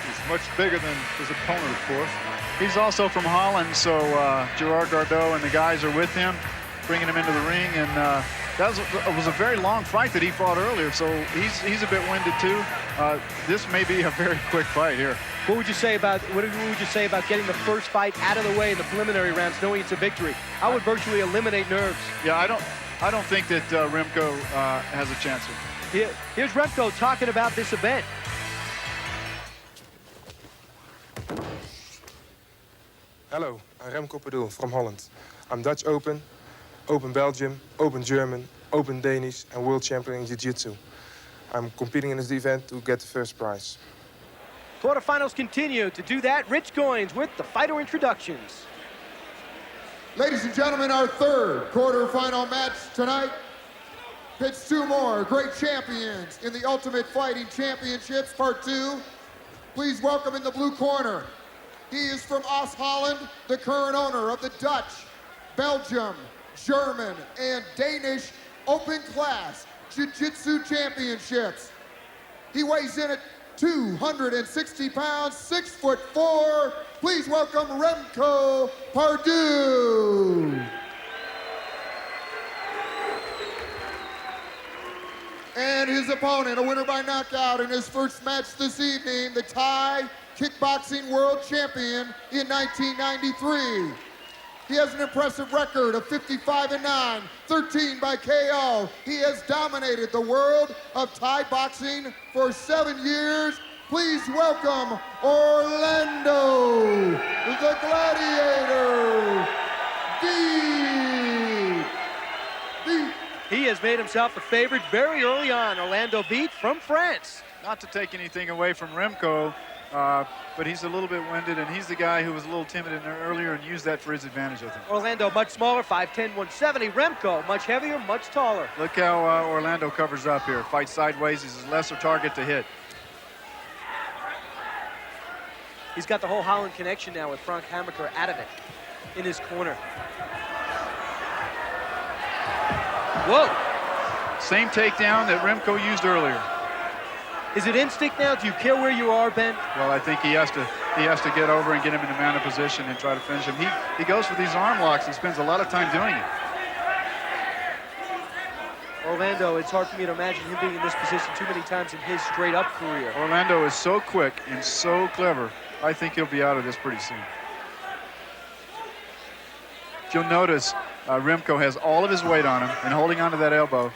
Speaker 7: He's much bigger than his opponent, of course.
Speaker 8: He's also from Holland, so Gerard Gardeau and the guys are with him, bringing him into the ring, and that was a very long fight that he fought earlier, so he's a bit winded too. This may be a very quick fight here.
Speaker 2: What would you say about getting the first fight out of the way in the preliminary rounds, knowing it's a victory? I would virtually eliminate nerves.
Speaker 8: Yeah, I don't think that Remco has a chance.
Speaker 2: Here's Remco talking about this event.
Speaker 17: Hello, I'm Remco Pardoe from Holland. I'm Dutch Open, Open Belgium, Open German, Open Danish, and World Champion in Jiu-Jitsu. I'm competing in this event to get the first prize.
Speaker 2: Quarterfinals continue. To do that, Rich Goins with the fighter introductions.
Speaker 13: Ladies and gentlemen, our third quarterfinal match tonight pits two more great champions in the Ultimate Fighting Championships, Part 2. Please welcome in the blue corner. He is from Oost Holland, the current owner of the Dutch, Belgium, German, and Danish Open Class Jiu-Jitsu Championships. He weighs in at 260 pounds, 6'4". Please welcome Remco Pardoe. And his opponent, a winner by knockout in his first match this evening, the Thai kickboxing world champion in 1993. He has an impressive record of 55-9, 13 by KO. He has dominated the world of Thai boxing for 7 years. Please welcome Orlando, the Gladiator, Veit.
Speaker 2: He has made himself a favorite very early on. Orlando Veit from France.
Speaker 8: Not to take anything away from Remco, but he's a little bit winded, and he's the guy who was a little timid in there earlier and used that for his advantage, I think.
Speaker 2: Orlando much smaller, 5'10", 170. Remco much heavier, much taller.
Speaker 8: Look how Orlando covers up here. Fights sideways, he's a lesser target to hit.
Speaker 2: He's got the whole Holland connection now with Frank Hammaker out of it in his corner. Whoa.
Speaker 8: Same takedown that Remco used earlier.
Speaker 2: Is it instinct now? Do you care where you are, Ben?
Speaker 8: Well, I think he has to get over and get him in a mounted position and try to finish him. He goes for these arm locks and spends a lot of time doing it.
Speaker 2: Orlando, it's hard for me to imagine him being in this position too many times in his straight-up career.
Speaker 8: Orlando is so quick and so clever. I think he'll be out of this pretty soon. If you'll notice, Remco has all of his weight on him and holding onto that elbow.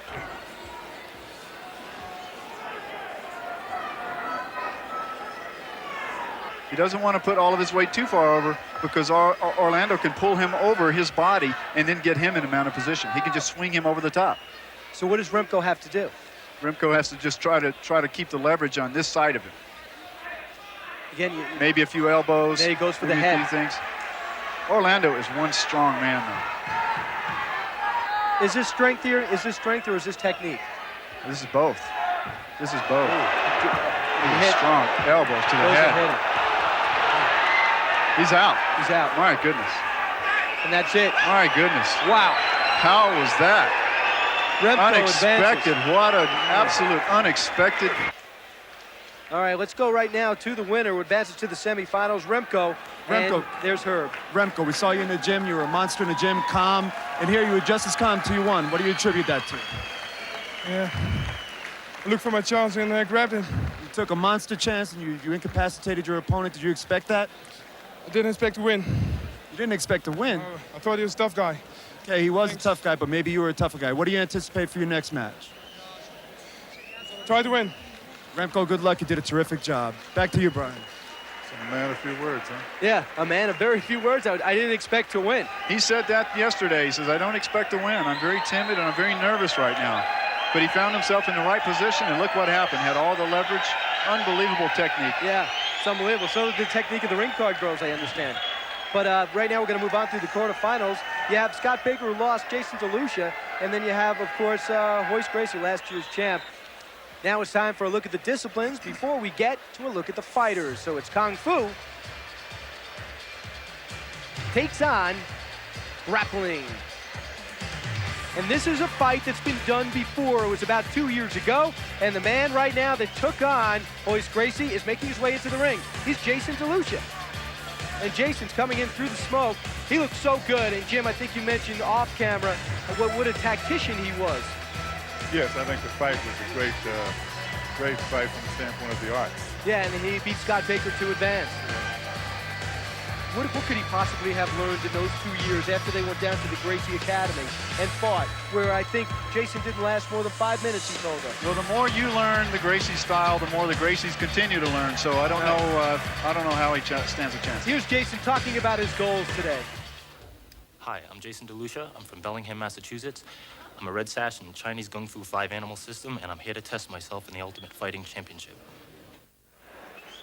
Speaker 8: He doesn't want to put all of his weight too far over because Orlando can pull him over his body and then get him in a mounted position. He can just swing him over the top.
Speaker 2: So what does Remco have to do?
Speaker 8: Remco has to just try to keep the leverage on this side of him.
Speaker 2: Again,
Speaker 8: maybe a few elbows.
Speaker 2: There he goes for the head.
Speaker 8: A few things. Orlando is one strong man, though.
Speaker 2: Is this strength here? Is this strength or is this technique?
Speaker 8: This is both. This is both. Strong elbows to the head. He's out.
Speaker 2: He's out.
Speaker 8: My goodness.
Speaker 2: And that's it.
Speaker 8: My goodness.
Speaker 2: Wow.
Speaker 8: How was that?
Speaker 2: Remco
Speaker 8: unexpected.
Speaker 2: Advances.
Speaker 8: What an absolute unexpected.
Speaker 2: All right, let's go right now to the winner who advances to the semifinals, Remco.
Speaker 15: Remco.
Speaker 2: And there's Herb.
Speaker 15: Remco, we saw you in the gym. You were a monster in the gym, calm. And here you were just as calm till you won. What do you attribute that to?
Speaker 17: Yeah. I looked for my chance and I grabbed it.
Speaker 15: You took a monster chance and you incapacitated your opponent. Did you expect that?
Speaker 17: I didn't expect to win.
Speaker 15: You didn't expect to win?
Speaker 17: I thought he was a tough guy.
Speaker 15: Okay, he was a tough guy, but maybe you were a tougher guy. What do you anticipate for your next match?
Speaker 17: Try to win.
Speaker 15: Remco, good luck. You did a terrific job. Back to you, Brian.
Speaker 7: A man of few words, huh?
Speaker 2: Yeah, a man of very few words. I didn't expect to win.
Speaker 8: He said that yesterday. He says, I don't expect to win. I'm very timid and I'm very nervous right now. But he found himself in the right position, and look what happened. Had all the leverage. Unbelievable technique.
Speaker 2: Yeah, it's unbelievable. So is the technique of the ring card girls, I understand. But right now we're going to move on through the quarterfinals. You have Scott Baker, who lost Jason DeLucia, and then you have, of course, Royce Gracie, last year's champ. Now it's time for a look at the disciplines before we get to a look at the fighters. So it's Kung Fu takes on grappling. And this is a fight that's been done before. It was about 2 years ago. And the man right now that took on Royce Gracie is making his way into the ring. He's Jason DeLucia. And Jason's coming in through the smoke. He looks so good. And Jim, I think you mentioned off camera what a tactician he was.
Speaker 7: Yes, I think the fight was a great fight from the standpoint of the arts.
Speaker 2: Yeah, and he beat Scott Baker to advance. What could he possibly have learned in those 2 years after they went down to the Gracie Academy and fought, where I think Jason didn't last more than 5 minutes, he told us?
Speaker 8: Well, the more you learn the Gracie style, the more the Gracies continue to learn. So I don't know how he stands a chance.
Speaker 2: Here's Jason talking about his goals today.
Speaker 18: Hi, I'm Jason DeLucia. I'm from Bellingham, Massachusetts. I'm a red sash in the Chinese Kung Fu 5-animal system, and I'm here to test myself in the Ultimate Fighting Championship.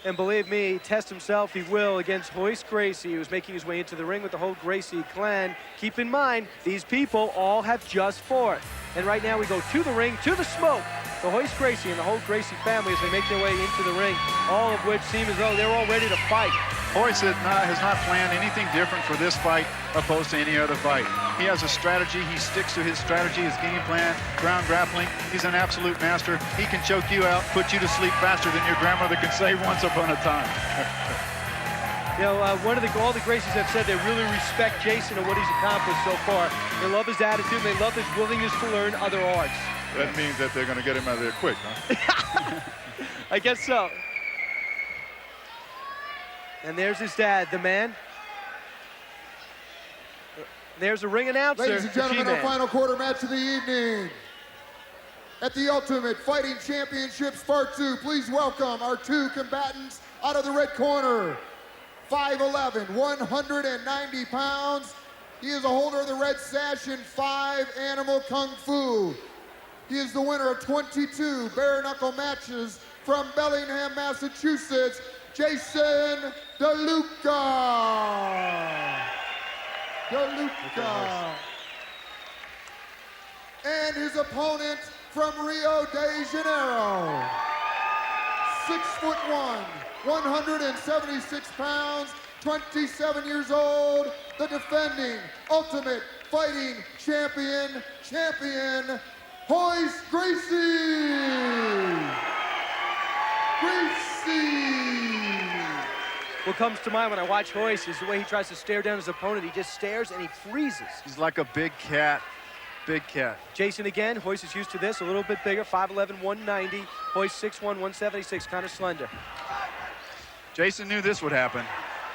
Speaker 2: And believe me, test himself he will against Royce Gracie, who's making his way into the ring with the whole Gracie clan. Keep in mind, these people all have just fought. And right now we go to the ring, to the smoke. The Royce Gracie and the whole Gracie family as they make their way into the ring, all of which seem as though they're all ready to fight.
Speaker 8: Royce has not planned anything different for this fight opposed to any other fight. He has a strategy. He sticks to his strategy, his game plan, ground grappling. He's an absolute master. He can choke you out, put you to sleep faster than your grandmother can say once upon a time.
Speaker 2: You know, all the Gracies have said they really respect Jason and what he's accomplished so far. They love his attitude. They love his willingness to learn other arts.
Speaker 7: That means that they're going to get him out of there quick, huh?
Speaker 2: I guess so. And there's his dad, the man. There's a ring announcer.
Speaker 13: Ladies and gentlemen, our final quarter match of the evening. At the Ultimate Fighting Championships Part 2, please welcome our two combatants out of the red corner. 5'11", 190 pounds. He is a holder of the red sash in 5-animal Kung Fu. He is the winner of 22 bare-knuckle matches from Bellingham, Massachusetts, Jason DeLuca. And his opponent from Rio de Janeiro, 6'1", 176 pounds, 27 years old, the defending Ultimate Fighting Champion, Royce Gracie.
Speaker 2: What comes to mind when I watch Royce is the way he tries to stare down his opponent. He just stares and he freezes.
Speaker 8: He's like a big cat. Big cat.
Speaker 2: Jason again. Royce is used to this. A little bit bigger. 5'11", 190. Royce 6'1", 176. Kind of slender.
Speaker 8: Jason knew this would happen.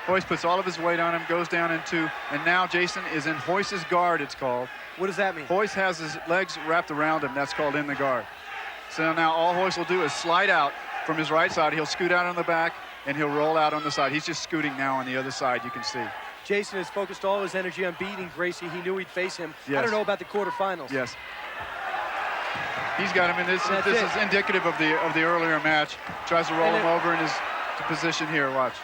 Speaker 8: Royce puts all of his weight on him, goes down into, and now Jason is in Royce's guard, it's called.
Speaker 2: What does that mean?
Speaker 8: Royce has his legs wrapped around him. That's called in the guard. So now all Royce will do is slide out from his right side. He'll scoot out on the back, and he'll roll out on the side. He's just scooting now on the other side, you can see.
Speaker 2: Jason has focused all his energy on beating Gracie. He knew he'd face him.
Speaker 8: Yes.
Speaker 2: I don't know about the quarterfinals.
Speaker 8: Yes. He's got him in this. This is indicative of the earlier match. Tries to roll him over in his position here. Watch.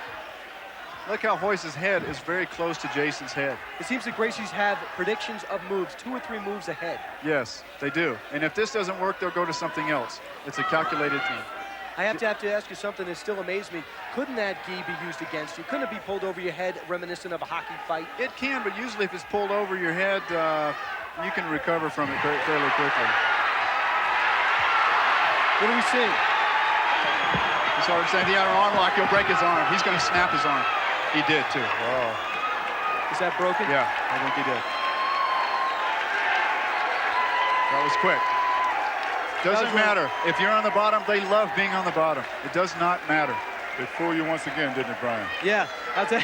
Speaker 8: Look how Royce's head is very close to Jason's head.
Speaker 2: It seems that Gracie's have predictions of moves, 2 or 3 moves ahead.
Speaker 8: Yes, they do. And if this doesn't work, they'll go to something else. It's a calculated thing.
Speaker 2: I have to ask you something that still amazed me. Couldn't that gi be used against you? Couldn't it be pulled over your head, reminiscent of a hockey fight?
Speaker 8: It can, but usually if it's pulled over your head, you can recover from it fairly quickly.
Speaker 2: What do we see?
Speaker 8: He's already saying the outer arm lock, he'll break his arm. He's going to snap his arm. He did, too. Oh.
Speaker 2: Is that broken?
Speaker 8: Yeah, I think he did. That was quick. Doesn't matter. If you're on the bottom, they love being on the bottom. It does not matter.
Speaker 7: They fooled you once again, didn't it, Brian?
Speaker 2: Yeah, I'll tell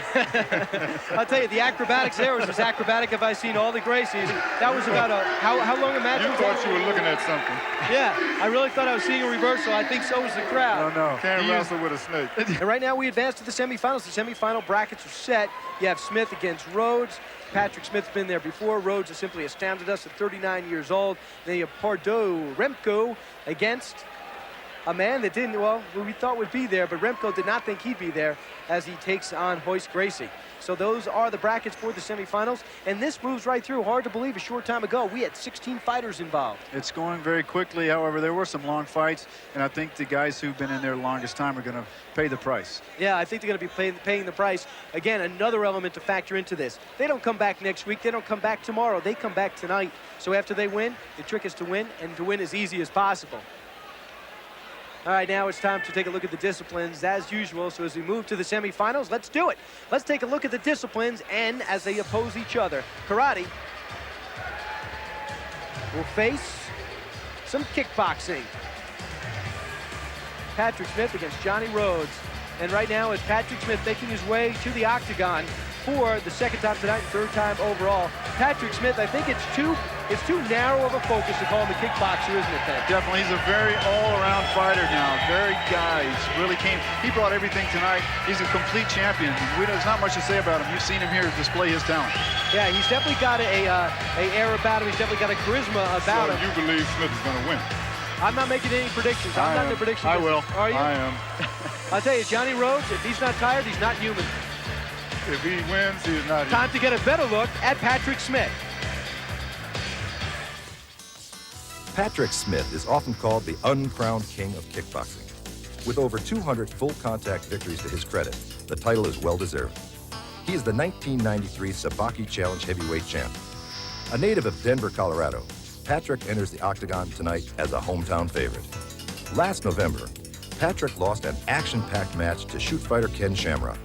Speaker 2: you, the acrobatics there was as acrobatic as I've seen all the Gracies. That was about how long a match
Speaker 7: you
Speaker 2: was
Speaker 7: thought
Speaker 2: that?
Speaker 7: you were looking at something.
Speaker 2: Yeah, I really thought I was seeing a reversal. I think so was the crowd.
Speaker 8: No.
Speaker 7: Can't wrestle with a snake.
Speaker 2: And right now we advance to the semifinals. The semifinal brackets are set. You have Smith against Rhodes. Patrick Smith's been there before. Rhodes has simply astounded us at 39 years old. Then you have Pardo Remco against a man that didn't, well, we thought would be there, but Remco did not think he'd be there as he takes on Royce Gracie. So those are the brackets for the semifinals, and this moves right through. Hard to believe a short time ago, we had 16 fighters involved.
Speaker 8: It's going very quickly. However, there were some long fights, and I think the guys who've been in there the longest time are going to pay the price.
Speaker 2: Yeah, I think they're going to be paying the price. Again, another element to factor into this. They don't come back next week. They don't come back tomorrow. They come back tonight. So after they win, the trick is to win, and to win as easy as possible. All right, now it's time to take a look at the disciplines as usual. So as we move to the semifinals, let's do it. Let's take a look at the disciplines and as they oppose each other. Karate will face some kickboxing. Patrick Smith against Johnny Rhodes. And right now it's Patrick Smith making his way to the octagon for the second time tonight and third time overall. Patrick Smith, I think it's too narrow of a focus to call him a kickboxer, isn't it, Ted?
Speaker 8: Definitely, he's a very all-around fighter now. Very guy. He brought everything tonight. He's a complete champion. There's not much to say about him. You've seen him here display his talent.
Speaker 2: Yeah, he's definitely got a air about him. He's definitely got a charisma about him.
Speaker 7: So you believe Smith is going to win?
Speaker 2: I'm not making any predictions. I'm not in the prediction
Speaker 7: I
Speaker 2: business.
Speaker 7: will.
Speaker 2: Are you?
Speaker 7: I am.
Speaker 2: I'll tell you, Johnny Rhodes, if he's not tired, he's not human.
Speaker 7: If he wins, he is not human.
Speaker 2: Time to get a better look at Patrick Smith.
Speaker 10: Patrick Smith is often called the uncrowned king of kickboxing. With over 200 full-contact victories to his credit, the title is well-deserved. He is the 1993 Sabaki Challenge heavyweight champ. A native of Denver, Colorado, Patrick enters the octagon tonight as a hometown favorite. Last November, Patrick lost an action-packed match to shoot fighter Ken Shamrock.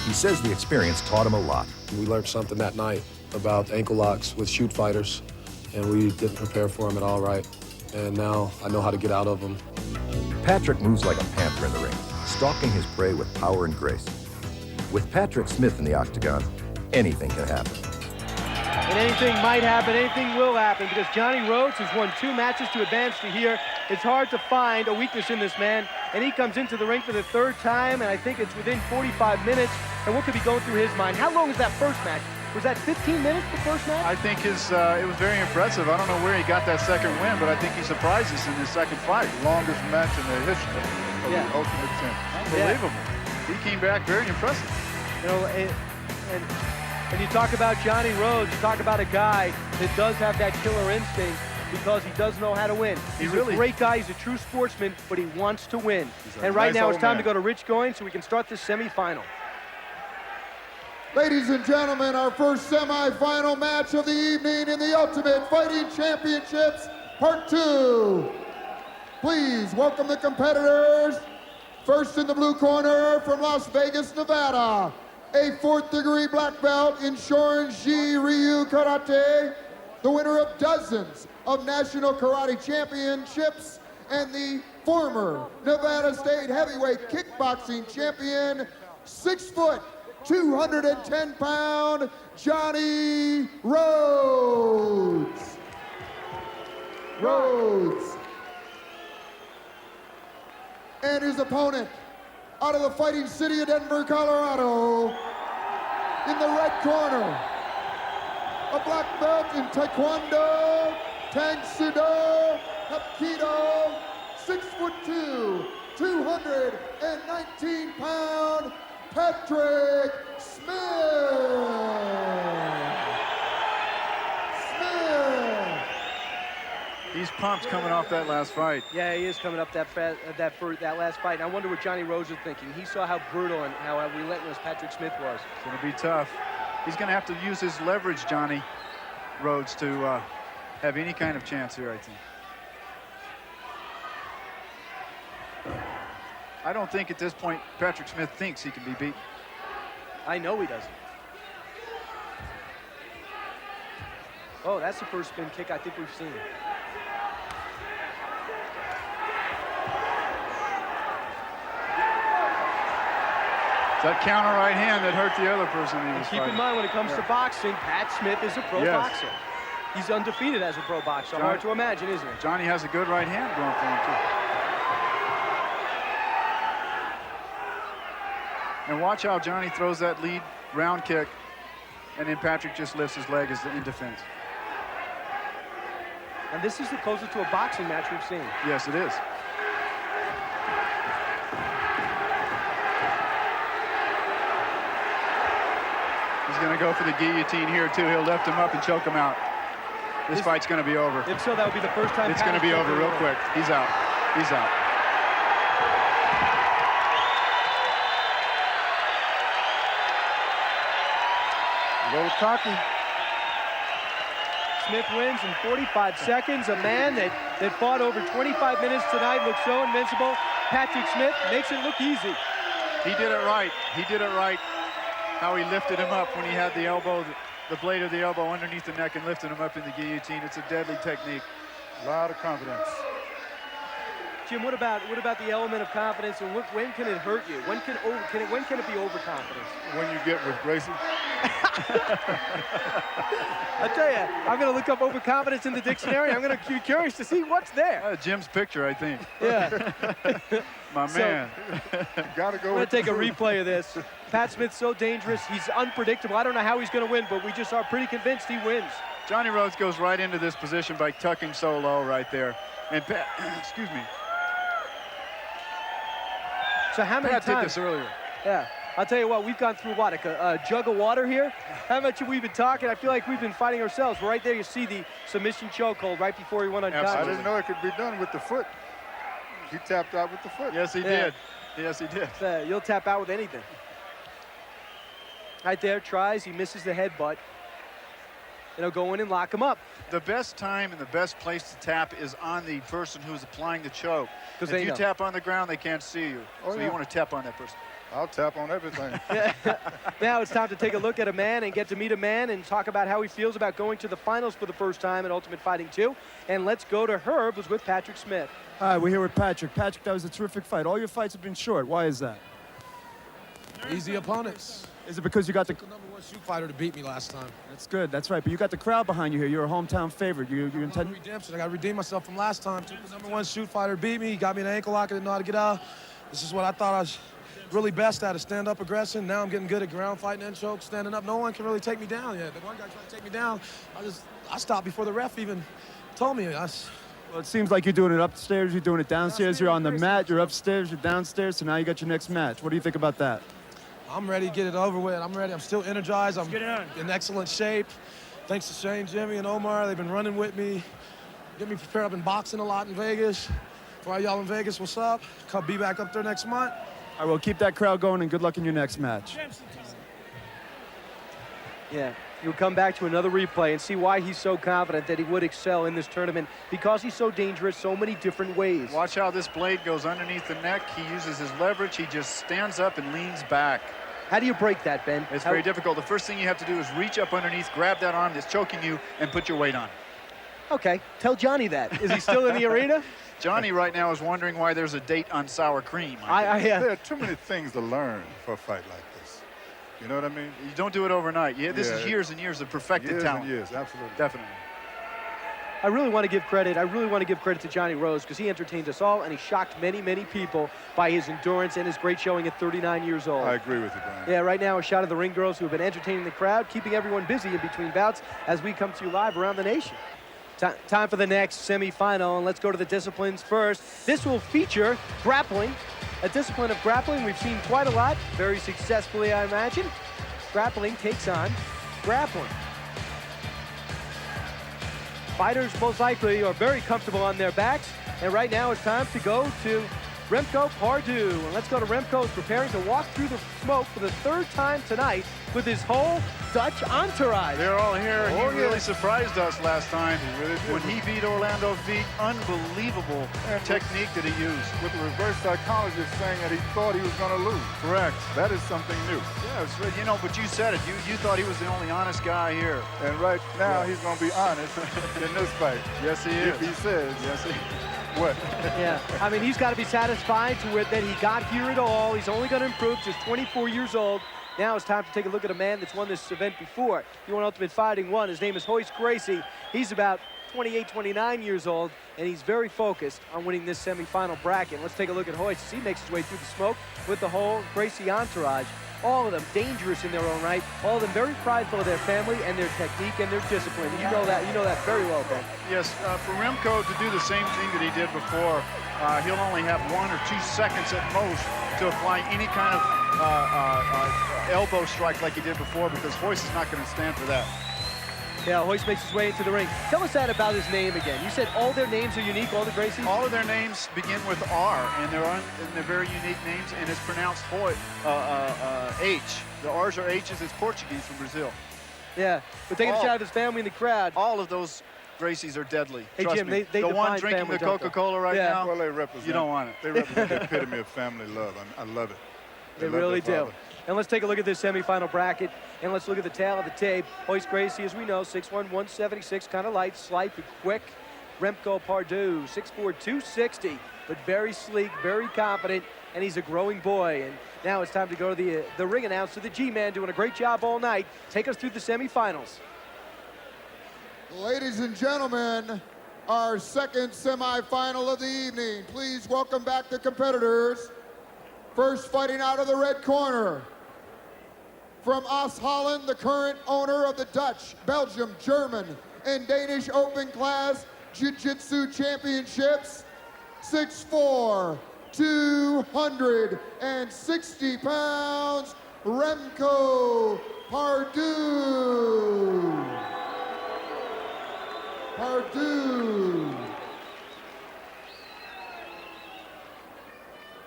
Speaker 10: He says the experience taught him a lot.
Speaker 19: We learned something that night about ankle locks with shoot fighters, and we didn't prepare for them at all right. And now I know how to get out of them.
Speaker 10: Patrick moves like a panther in the ring, stalking his prey with power and grace. With Patrick Smith in the octagon, anything can happen.
Speaker 2: And anything might happen, anything will happen, because Johnny Rhodes has won 2 matches to advance to here. It's hard to find a weakness in this man, and he comes into the ring for the 3rd time, and I think it's within 45 minutes. And what could be going through his mind? How long was that first match? Was that 15 minutes, the first match?
Speaker 8: I think it was very impressive. I don't know where he got that second win, but I think he surprised us in his second fight.
Speaker 7: Longest match in the history of the Ultimate Champion.
Speaker 8: Unbelievable. Yeah. He came back very impressive.
Speaker 2: You know, and you talk about Johnny Rhodes, you talk about a guy that does have that killer instinct because he does know how to win. He's a great guy, he's a true sportsman, but he wants to win. And right now it's time to go to Rich Goins so we can start this semifinal.
Speaker 13: Ladies and gentlemen, our first semifinal match of the evening in the Ultimate Fighting Championships Part 2. Please welcome the competitors. First in the blue corner from Las Vegas, Nevada, a 4th degree black belt in Shorin-ji Ryu Karate, the winner of dozens of national karate championships, and the former Nevada State heavyweight kickboxing champion, 6 foot, 210 pound, Johnny Rhodes. And his opponent, out of the fighting city of Denver, Colorado, in the red corner, a black belt in Taekwondo, Tang Soo-do, Hapkido, 6'2", 219 pound, Patrick Smith.
Speaker 8: He's pumped coming off that last fight.
Speaker 2: Yeah, he is coming up that last fight. And I wonder what Johnny Rhodes is thinking. He saw how brutal and how relentless Patrick Smith was.
Speaker 8: It's going to be tough. He's going to have to use his leverage, Johnny Rhodes, to have any kind of chance here, I think. I don't think at this point Patrick Smith thinks he can be beaten.
Speaker 2: I know he doesn't. Oh, that's the first spin kick I think we've seen.
Speaker 8: It's that counter right hand that hurt the other person he was
Speaker 2: Keep in mind, when it comes to boxing, Pat Smith is a pro boxer. He's undefeated as a pro boxer. Hard to imagine, isn't it?
Speaker 8: Johnny has a good right hand going for him, too. And watch how Johnny throws that lead round kick, and then Patrick just lifts his leg in defense.
Speaker 2: And this is the closest to a boxing match we've seen.
Speaker 8: Yes, it is. He's going to go for the guillotine here, too. He'll lift him up and choke him out. This fight's going to be over.
Speaker 2: If so, that would be the first time.
Speaker 8: It's going to be over real quick. He's out. He's out.
Speaker 7: A little cocky.
Speaker 2: Smith wins in 45 seconds. A man that fought over 25 minutes tonight looks so invincible. Patrick Smith makes it look easy.
Speaker 8: He did it right. He did it right. How he lifted him up when he had the elbow, the blade of the elbow underneath the neck and lifted him up in the guillotine. It's a deadly technique.
Speaker 7: A lot of confidence.
Speaker 2: Jim, what about the element of confidence, and when can it hurt you? When can it be overconfidence?
Speaker 7: When you get with Gracie.
Speaker 2: I tell you, I'm going to look up overconfidence in the dictionary. I'm going to be curious to see what's there.
Speaker 8: Jim's picture, I think.
Speaker 2: Yeah.
Speaker 8: My man.
Speaker 7: Gotta go.
Speaker 2: I'm going to take a replay of this. Pat Smith's so dangerous. He's unpredictable. I don't know how he's going to win, but we just are pretty convinced he wins.
Speaker 8: Johnny Rhodes goes right into this position by tucking so low right there. And Pat, excuse me.
Speaker 2: So how many
Speaker 8: Pat
Speaker 2: times?
Speaker 8: did this earlier.
Speaker 2: Yeah. I'll tell you what, we've gone through, what, a jug of water here? How much have we been talking? I feel like we've been fighting ourselves. Right there, you see the submission chokehold right before he went unconscious.
Speaker 7: I didn't know it could be done with the foot. He tapped out with the foot.
Speaker 8: Yes, he did. Yes, he did.
Speaker 2: You'll tap out with anything. Right there, tries. He misses the headbutt. He'll go in and lock him up.
Speaker 8: The best time and the best place to tap is on the person who's applying the choke. If you tap on the ground, they can't see you. So you want to tap on that person.
Speaker 7: I'll tap on everything.
Speaker 2: Now it's time to take a look at a man and get to meet a man and talk about how he feels about going to the finals for the first time in Ultimate Fighting 2. And let's go to Herb, who's with Patrick Smith.
Speaker 15: All right, we're here with Patrick. Patrick, that was a terrific fight. All your fights have been short. Why is that?
Speaker 14: Easy opponents.
Speaker 15: Is it because you got the
Speaker 14: number one shoot fighter to beat me last time?
Speaker 15: That's good. That's right. But you got the crowd behind you here. You're a hometown favorite. You intend
Speaker 14: redemption. I got to redeem myself from last time. Took the number one shoot fighter to beat me. He got me an ankle lock. I didn't know how to get out. This is what I thought I was really best at, is stand-up aggression. Now I'm getting good at ground fighting and choke, standing up. No one can really take me down yet. The one guy tried to take me down. I stopped before the ref even told me.
Speaker 15: Well, it seems like you're doing it upstairs, you're doing it downstairs, you're on the mat, you're upstairs, you're downstairs, so now you got your next match. What do you think about that?
Speaker 14: I'm ready to get it over with. I'm ready. I'm still energized. I'm in excellent shape. Thanks to Shane, Jimmy, and Omar. They've been running with me, getting me prepared. I've been boxing a lot in Vegas. For all y'all in Vegas, what's up? Come be back up there next month.
Speaker 15: All right, well, keep that crowd going, and good luck in your next match.
Speaker 2: Yeah, you'll come back to another replay and see why he's so confident that he would excel in this tournament, because he's so dangerous so many different ways.
Speaker 8: Watch how this blade goes underneath the neck. He uses his leverage. He just stands up and leans back.
Speaker 2: How do you break that, Ben?
Speaker 8: It's very difficult. The first thing you have to do is reach up underneath, grab that arm that's choking you, and put your weight on.
Speaker 2: Okay, tell Johnny that. Is he still in the arena?
Speaker 8: Johnny right now is wondering why there's a date on sour cream.
Speaker 7: There are too many things to learn for a fight like this. You know what I mean?
Speaker 8: You don't do it overnight. Yeah, this is years and years of perfected talent.
Speaker 7: Years, absolutely.
Speaker 8: Definitely.
Speaker 2: I really want to give credit. I really want to give credit to Johnny Rose, because he entertained us all and he shocked many, many people by his endurance and his great showing at 39 years old.
Speaker 7: I agree with you, Brian.
Speaker 2: Yeah, right now a shot of the ring girls who have been entertaining the crowd, keeping everyone busy in between bouts as we come to you live around the nation. Time for the next semifinal, and let's go to the disciplines first. This will feature grappling, a discipline of grappling we've seen quite a lot, very successfully, I imagine. Grappling takes on grappling. Fighters most likely are very comfortable on their backs, and right now it's time to go to Remco Pardieu. And let's go to Remco, who's preparing to walk through the smoke for the third time tonight with his whole Dutch entourage.
Speaker 8: They're all here. He really surprised us last time
Speaker 7: really
Speaker 8: when he beat Orlando Feet. Unbelievable technique that he used.
Speaker 7: With the reverse psychologist saying that he thought he was going to lose.
Speaker 8: Correct.
Speaker 7: That is something new.
Speaker 8: Yeah, you know, but you said it. You thought he was the only honest guy here.
Speaker 7: And right now he's going to be honest in this fight.
Speaker 8: Yes, he is.
Speaker 7: If he says.
Speaker 8: Yes, he is.
Speaker 7: What?
Speaker 2: Yeah, I mean, he's got to be satisfied to it that he got here at all. He's only going to improve, just 24 years old. Now it's time to take a look at a man that's won this event before. He won Ultimate Fighting 1. His name is Royce Gracie. He's about 28, 29 years old, and he's very focused on winning this semifinal bracket. Let's take a look at Royce as he makes his way through the smoke with the whole Gracie entourage. All of them dangerous in their own right. All of them very prideful of their family and their technique and their discipline. You know that very well, Ben.
Speaker 8: Yes, for Remco to do the same thing that he did before, he'll only have 1 or 2 seconds at most to apply any kind of elbow strike like he did before, because Royce is not going to stand for that.
Speaker 2: Yeah, Royce makes his way into the ring. Tell us that about his name again. You said all their names are unique, all the Gracies?
Speaker 8: All of their names begin with R, and they're very unique names, and it's pronounced H. The R's are H's. It's Portuguese from Brazil.
Speaker 2: Yeah, but taking a shot of his family in the crowd.
Speaker 8: All of those Gracies are deadly.
Speaker 2: Hey,
Speaker 8: Trust
Speaker 2: Jim,
Speaker 8: me.
Speaker 2: they
Speaker 8: the one
Speaker 2: define
Speaker 8: drinking
Speaker 2: family,
Speaker 8: the
Speaker 2: don't they?
Speaker 8: Coca-Cola right now,
Speaker 7: Well, they represent.
Speaker 8: you don't want it.
Speaker 7: They represent the epitome of family love. I love it.
Speaker 2: They
Speaker 7: love
Speaker 2: really
Speaker 7: their
Speaker 2: do.
Speaker 7: father.
Speaker 2: And let's take a look at this semifinal bracket, and let's look at the tail of the tape. Royce Gracie, as we know, 6'1", 176, kind of light, slight, but quick. Remco Pardieu, 6'4", 260, but very sleek, very confident, and he's a growing boy. And now it's time to go to the ring announcer, the G-Man, doing a great job all night. Take us through the semifinals.
Speaker 13: Ladies and gentlemen, our second semifinal of the evening. Please welcome back the competitors. First, fighting out of the red corner, from Os Holland, the current owner of the Dutch, Belgium, German, and Danish open class Jiu-Jitsu championships, 6'4", 260 pounds, Remco Pardieu.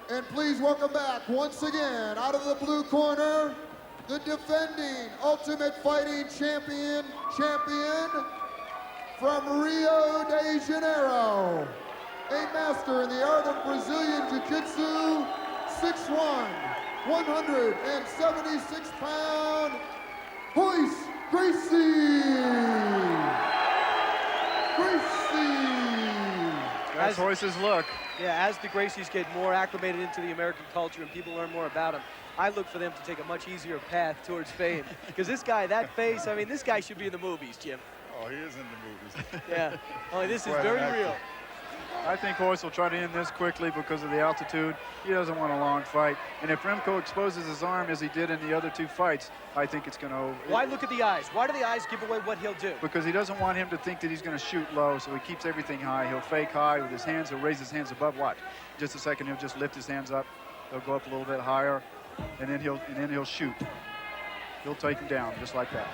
Speaker 13: And please welcome back, once again, out of the blue corner, the defending Ultimate Fighting champion from Rio de Janeiro, a master in the art of Brazilian Jiu-Jitsu, 6'1", 176-pound, Royce Gracie.
Speaker 8: That's Royce's look.
Speaker 2: Yeah, as the Gracies get more acclimated into the American culture and people learn more about him, I look for them to take a much easier path towards fame. Because this guy, that face, I mean, this guy should be in the movies, Jim.
Speaker 7: Oh, he is in the movies.
Speaker 2: Yeah. Oh, this is
Speaker 7: Quite
Speaker 2: very
Speaker 7: an actor.
Speaker 2: real.
Speaker 8: I think Royce will try to end this quickly because of the altitude. He doesn't want a long fight. And if Remco exposes his arm as he did in the other 2 fights, I think it's going to...
Speaker 2: Why look at the eyes? Why do the eyes give away what he'll do?
Speaker 8: Because he doesn't want him to think that he's going to shoot low, so he keeps everything high. He'll fake high with his hands. He'll raise his hands above. Watch. Just a second, he'll just lift his hands up. They'll go up a little bit higher, and then he'll shoot. He'll take him down just like that.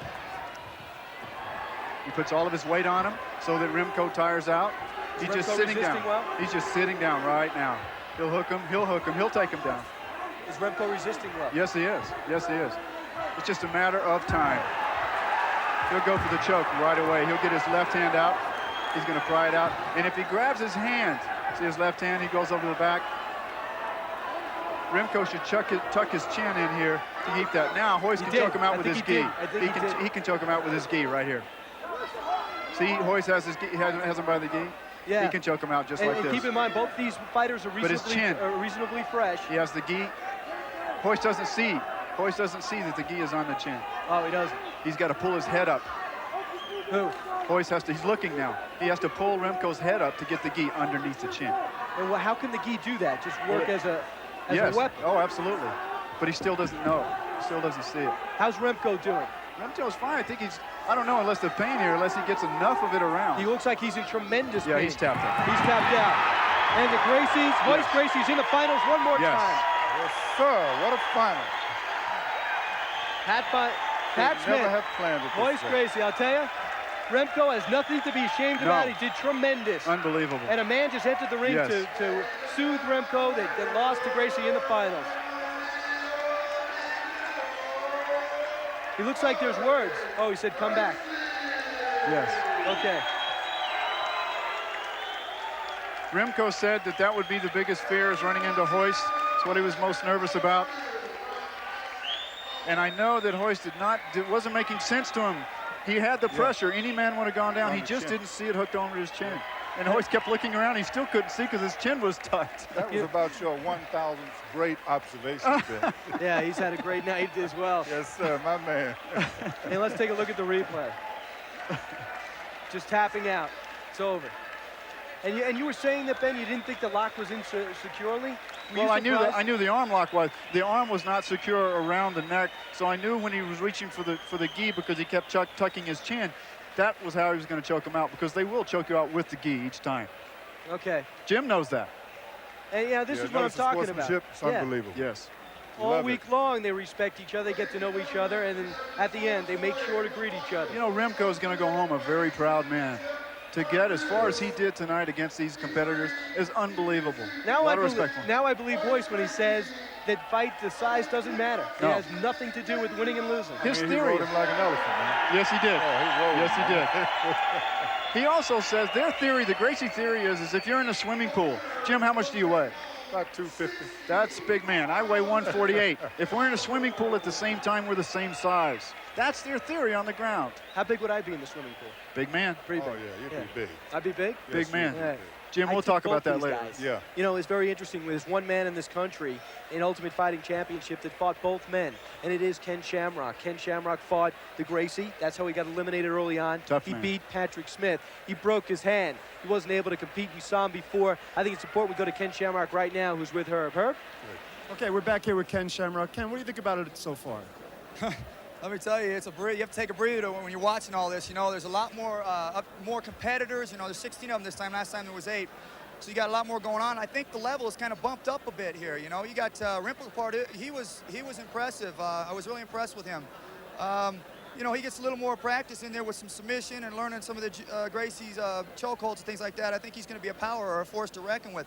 Speaker 8: He puts all of his weight on him so that Remco tires out. He's just sitting down.
Speaker 2: Well?
Speaker 8: He's just sitting down right now. He'll hook him, he'll take him down.
Speaker 2: Is Remco resisting well?
Speaker 8: Yes, he is. Yes, he is. It's just a matter of time. He'll go for the choke right away. He'll get his left hand out. He's going to pry it out. And if he grabs his hand, see his left hand, he goes over the back. Remco should tuck his chin in here to keep that. Now Royce can choke him out with his gi. He can choke him out with his gi right here. See, Royce has his gi, has him by the gi.
Speaker 2: Yeah.
Speaker 8: He can choke him out just like
Speaker 2: and
Speaker 8: this.
Speaker 2: Keep in mind, both these fighters are reasonably fresh.
Speaker 8: He has the gi. Royce doesn't see. Royce doesn't see that the gi is on the chin.
Speaker 2: Oh, he doesn't.
Speaker 8: He's got to pull his head up.
Speaker 2: Who?
Speaker 8: Royce has to, he's looking now. He has to pull Remco's head up to get the gi underneath the chin.
Speaker 2: And how can the gi do that? Just work as a weapon?
Speaker 8: Oh, absolutely. But he still doesn't know. He still doesn't see it.
Speaker 2: How's Remco doing?
Speaker 8: Remco's fine. I think I don't know unless the pain here, unless he gets enough of it around.
Speaker 2: He looks like he's in tremendous pain.
Speaker 8: Yeah, he's tapped out.
Speaker 2: He's tapped out. And the Gracies, Royce Gracie's in the finals one more time.
Speaker 7: Yes, sir. What a final.
Speaker 2: Pat Smith,
Speaker 7: never have planned it.
Speaker 2: Royce Gracie, I'll tell you, Remco has nothing to be ashamed about. He did tremendous.
Speaker 8: Unbelievable.
Speaker 2: And a man just entered the ring to soothe Remco that lost to Gracie in the finals. He looks like there's words. Oh, he said, come back.
Speaker 8: Yes.
Speaker 2: Okay.
Speaker 8: Remco said that would be the biggest fear, is running into Royce. It's what he was most nervous about. And I know that Royce wasn't making sense to him. He had the pressure. Any man would have gone down. He just didn't see it hooked over his chin. And Royce kept looking around. He still couldn't see because his chin was tucked.
Speaker 7: That was about your 1,000th great observation, Ben.
Speaker 2: Yeah, he's had a great night as well.
Speaker 7: Yes, sir, my man.
Speaker 2: Hey, let's take a look at the replay. Just tapping out. It's over. And you were saying that, Ben, you didn't think the lock was in securely?
Speaker 8: Well, I knew the arm lock was. The arm was not secure around the neck, so I knew when he was reaching for the gi because he kept tucking his chin, that was how he was going to choke him out, because they will choke you out with the gi each time.
Speaker 2: Okay.
Speaker 8: Jim knows that.
Speaker 2: And yeah, this is what I'm talking about.
Speaker 7: It's unbelievable.
Speaker 8: Yes.
Speaker 2: All week long, they respect each other, they get to know each other, and then at the end, they make sure to greet each other.
Speaker 8: You know, Remco is going to go home a very proud man. To get as far as he did tonight against these competitors is unbelievable.
Speaker 2: Now I believe Royce when he says that the size doesn't matter. It has nothing to do with winning and losing.
Speaker 8: His theory.
Speaker 7: He rode him like an elephant, man.
Speaker 8: Yes, he did.
Speaker 7: Oh,
Speaker 8: yes, he did. He also says their theory, the Gracie theory is if you're in a swimming pool, Jim, how much do you weigh?
Speaker 7: About 250.
Speaker 8: That's big man. I weigh 148. If we're in a swimming pool at the same time, we're the same size. That's their theory on the ground.
Speaker 2: How big would I be in the swimming pool?
Speaker 8: Big man.
Speaker 2: Pretty big.
Speaker 7: Oh, yeah, you're pretty big.
Speaker 2: I'd be big?
Speaker 8: Big man.
Speaker 2: Yeah.
Speaker 8: Jim, we'll talk about that later.
Speaker 2: Guys.
Speaker 7: Yeah.
Speaker 2: You know, it's very interesting. There's one man in this country in Ultimate Fighting Championship that fought both men, and it is Ken Shamrock. Ken Shamrock fought the Gracie. That's how he got eliminated early on. He beat Patrick Smith. He broke his hand. He wasn't able to compete. You saw him before. I think it's important we go to Ken Shamrock right now, who's with Herb. Herb?
Speaker 15: Okay, we're back here with Ken Shamrock. Ken, what do you think about it so far?
Speaker 20: Let me tell you, it's a breathe. You have to take a breather when you're watching all this. You know, there's a lot more competitors. You know, there's 16 of them this time. Last time there was 8. So you got a lot more going on. I think the level is kind of bumped up a bit here. You know, you got Remco part. He was impressive. I was really impressed with him. You know, he gets a little more practice in there with some submission and learning some of the Gracie's chokeholds and things like that. I think he's going to be a power or a force to reckon with.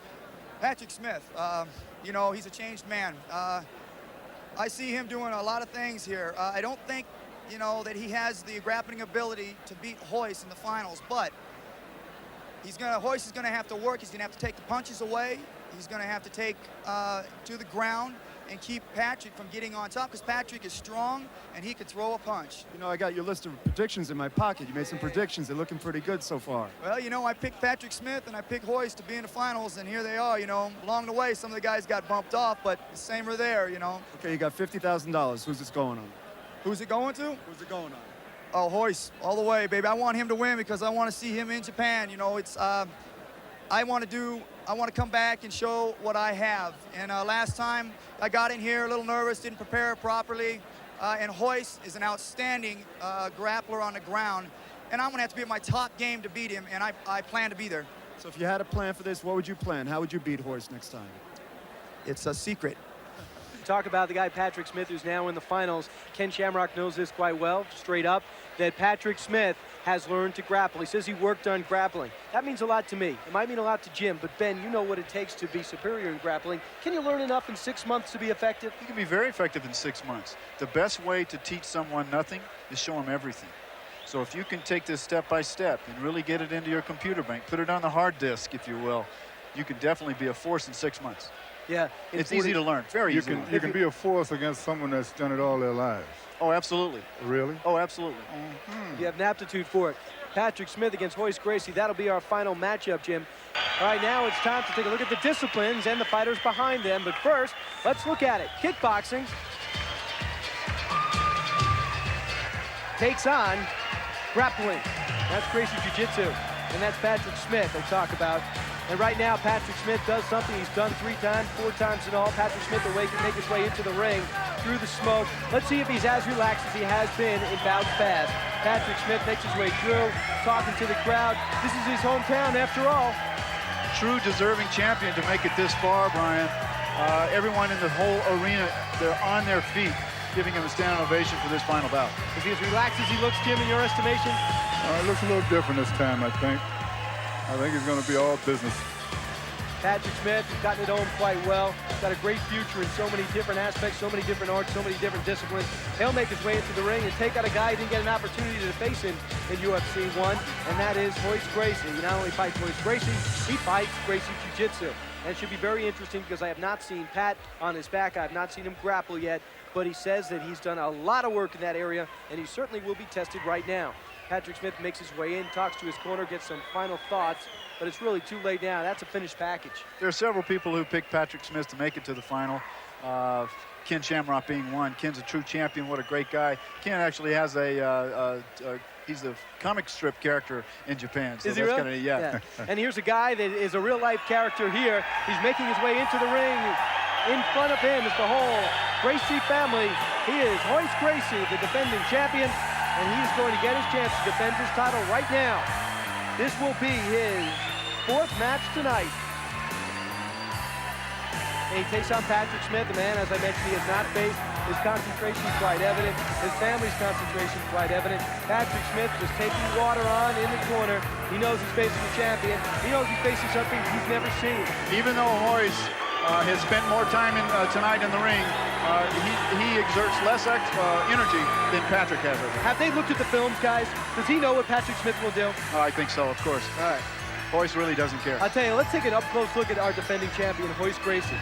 Speaker 20: Patrick Smith, you know, he's a changed man. I see him doing a lot of things here. I don't think, you know, that he has the grappling ability to beat Royce in the finals, but Royce is going to have to work. He's going to have to take the punches away. He's going to have to take to the ground and keep Patrick from getting on top, because Patrick is strong and he could throw a punch.
Speaker 15: You know, I got your list of predictions in my pocket. You made some predictions. They're looking pretty good so far.
Speaker 20: Well, you know, I picked Patrick Smith and I picked Royce to be in the finals, and here they are. You know, along the way, some of the guys got bumped off, but the same are there, you know.
Speaker 15: Okay, you got $50,000. Who's this going on?
Speaker 20: Who's it going to?
Speaker 15: Who's it going on?
Speaker 20: Oh, Royce, all the way, baby. I want him to win because I want to see him in Japan. You know, it's I want to come back and show what I have. And last time I got in here a little nervous, didn't prepare properly. And Royce is an outstanding grappler on the ground. And I'm going to have to be at my top game to beat him, and I plan to be there.
Speaker 15: So if you had a plan for this, what would you plan? How would you beat Royce next time?
Speaker 20: It's a secret.
Speaker 2: Talk about the guy Patrick Smith, who's now in the finals. Ken Shamrock knows this quite well, straight up, that Patrick Smith has learned to grapple. He says he worked on grappling. That means a lot to me. It might mean a lot to Jim, but Ben, you know what it takes to be superior in grappling. Can you learn enough in 6 months to be effective?
Speaker 8: You can be very effective in 6 months. The best way to teach someone nothing is show them everything. So if you can take this step by step and really get it into your computer bank, put it on the hard disk, if you will, you can definitely be a force in 6 months.
Speaker 2: Yeah.
Speaker 8: It's easy to learn, very easy.
Speaker 7: You can be a force against someone that's done it all their lives.
Speaker 8: Oh, absolutely.
Speaker 7: Really?
Speaker 8: Oh, absolutely.
Speaker 2: You have an aptitude for it. Patrick Smith against Royce Gracie. That'll be our final matchup, Jim. All right, now it's time to take a look at the disciplines and the fighters behind them. But first, let's look at it. Kickboxing takes on grappling. That's Gracie Jiu-Jitsu. And that's Patrick Smith they talk about. And right now, Patrick Smith does something he's done 3 times, 4 times in all. Patrick Smith will make his way into the ring through the smoke. Let's see if he's as relaxed as he has been in bouts past. Patrick Smith makes his way through, talking to the crowd. This is his hometown after all.
Speaker 8: True deserving champion to make it this far, Brian. Everyone in the whole arena, they're on their feet, giving him a standing ovation for this final bout.
Speaker 2: Is he as relaxed as he looks, Jim, in your estimation?
Speaker 7: It looks a little different this time, I think. I think he's going to be all business.
Speaker 2: Patrick Smith has gotten it home quite well. He's got a great future in so many different aspects, so many different arts, so many different disciplines. He'll make his way into the ring and take out a guy who didn't get an opportunity to face him in UFC 1, and that is Royce Gracie. He not only fights Royce Gracie, he fights Gracie Jiu-Jitsu. And it should be very interesting because I have not seen Pat on his back. I have not seen him grapple yet, but he says that he's done a lot of work in that area, and he certainly will be tested right now. Patrick Smith makes his way in, talks to his corner, gets some final thoughts, but it's really too late now. That's a finished package.
Speaker 8: There are several people who picked Patrick Smith to make it to the final. Ken Shamrock being one. Ken's a true champion. What a great guy. Ken actually has he's a comic strip character in Japan. So
Speaker 2: is he
Speaker 8: that's
Speaker 2: really?
Speaker 8: Yeah.
Speaker 2: And here's a guy that is a real-life character here. He's making his way into the ring. In front of him is the whole Gracie family. He is Royce Gracie, the defending champion, and he's going to get his chance to defend his title right now. This will be his 4th match tonight. And he takes on Patrick Smith, the man, as I mentioned, he has not faced. His concentration is quite evident. His family's concentration is quite evident. Patrick Smith just taking water on in the corner. He knows he's facing a champion. He knows he's facing something he's never seen.
Speaker 8: Even though Royce has spent more time tonight in the ring, he exerts less energy than Patrick has.
Speaker 2: Have they looked at the films, guys? Does he know what Patrick Smith will do?
Speaker 8: I think so, of course.
Speaker 2: All right.
Speaker 8: Royce really doesn't care.
Speaker 2: I'll tell you, let's take an up-close look at our defending champion, Royce Gracie.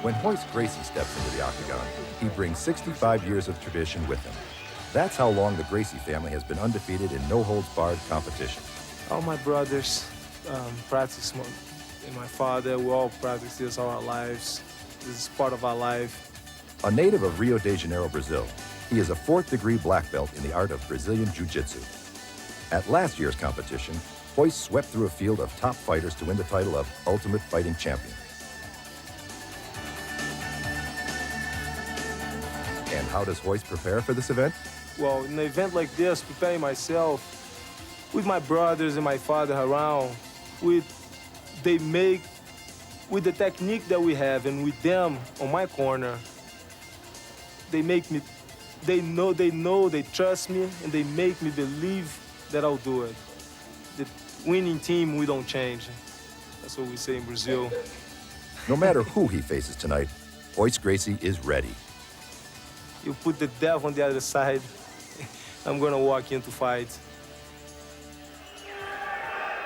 Speaker 10: When Royce Gracie steps into the octagon, he brings 65 years of tradition with him. That's how long the Gracie family has been undefeated in no-holds-barred competition.
Speaker 6: All my brothers practice, and my father, we all practice this all our lives. This is part of our life.
Speaker 10: A native of Rio de Janeiro, Brazil, he is a 4th-degree black belt in the art of Brazilian Jiu-Jitsu. At last year's competition, Royce swept through a field of top fighters to win the title of Ultimate Fighting Champion. And how does Royce prepare for this event?
Speaker 6: Well, in an event like this, preparing myself with my brothers and my father around, with the technique that we have and with them on my corner, they trust me, and they make me believe that I'll do it. The winning team, we don't change. That's what we say in Brazil.
Speaker 10: No matter who he faces tonight, Royce Gracie is ready.
Speaker 6: You put the devil on the other side, I'm gonna walk in to fight.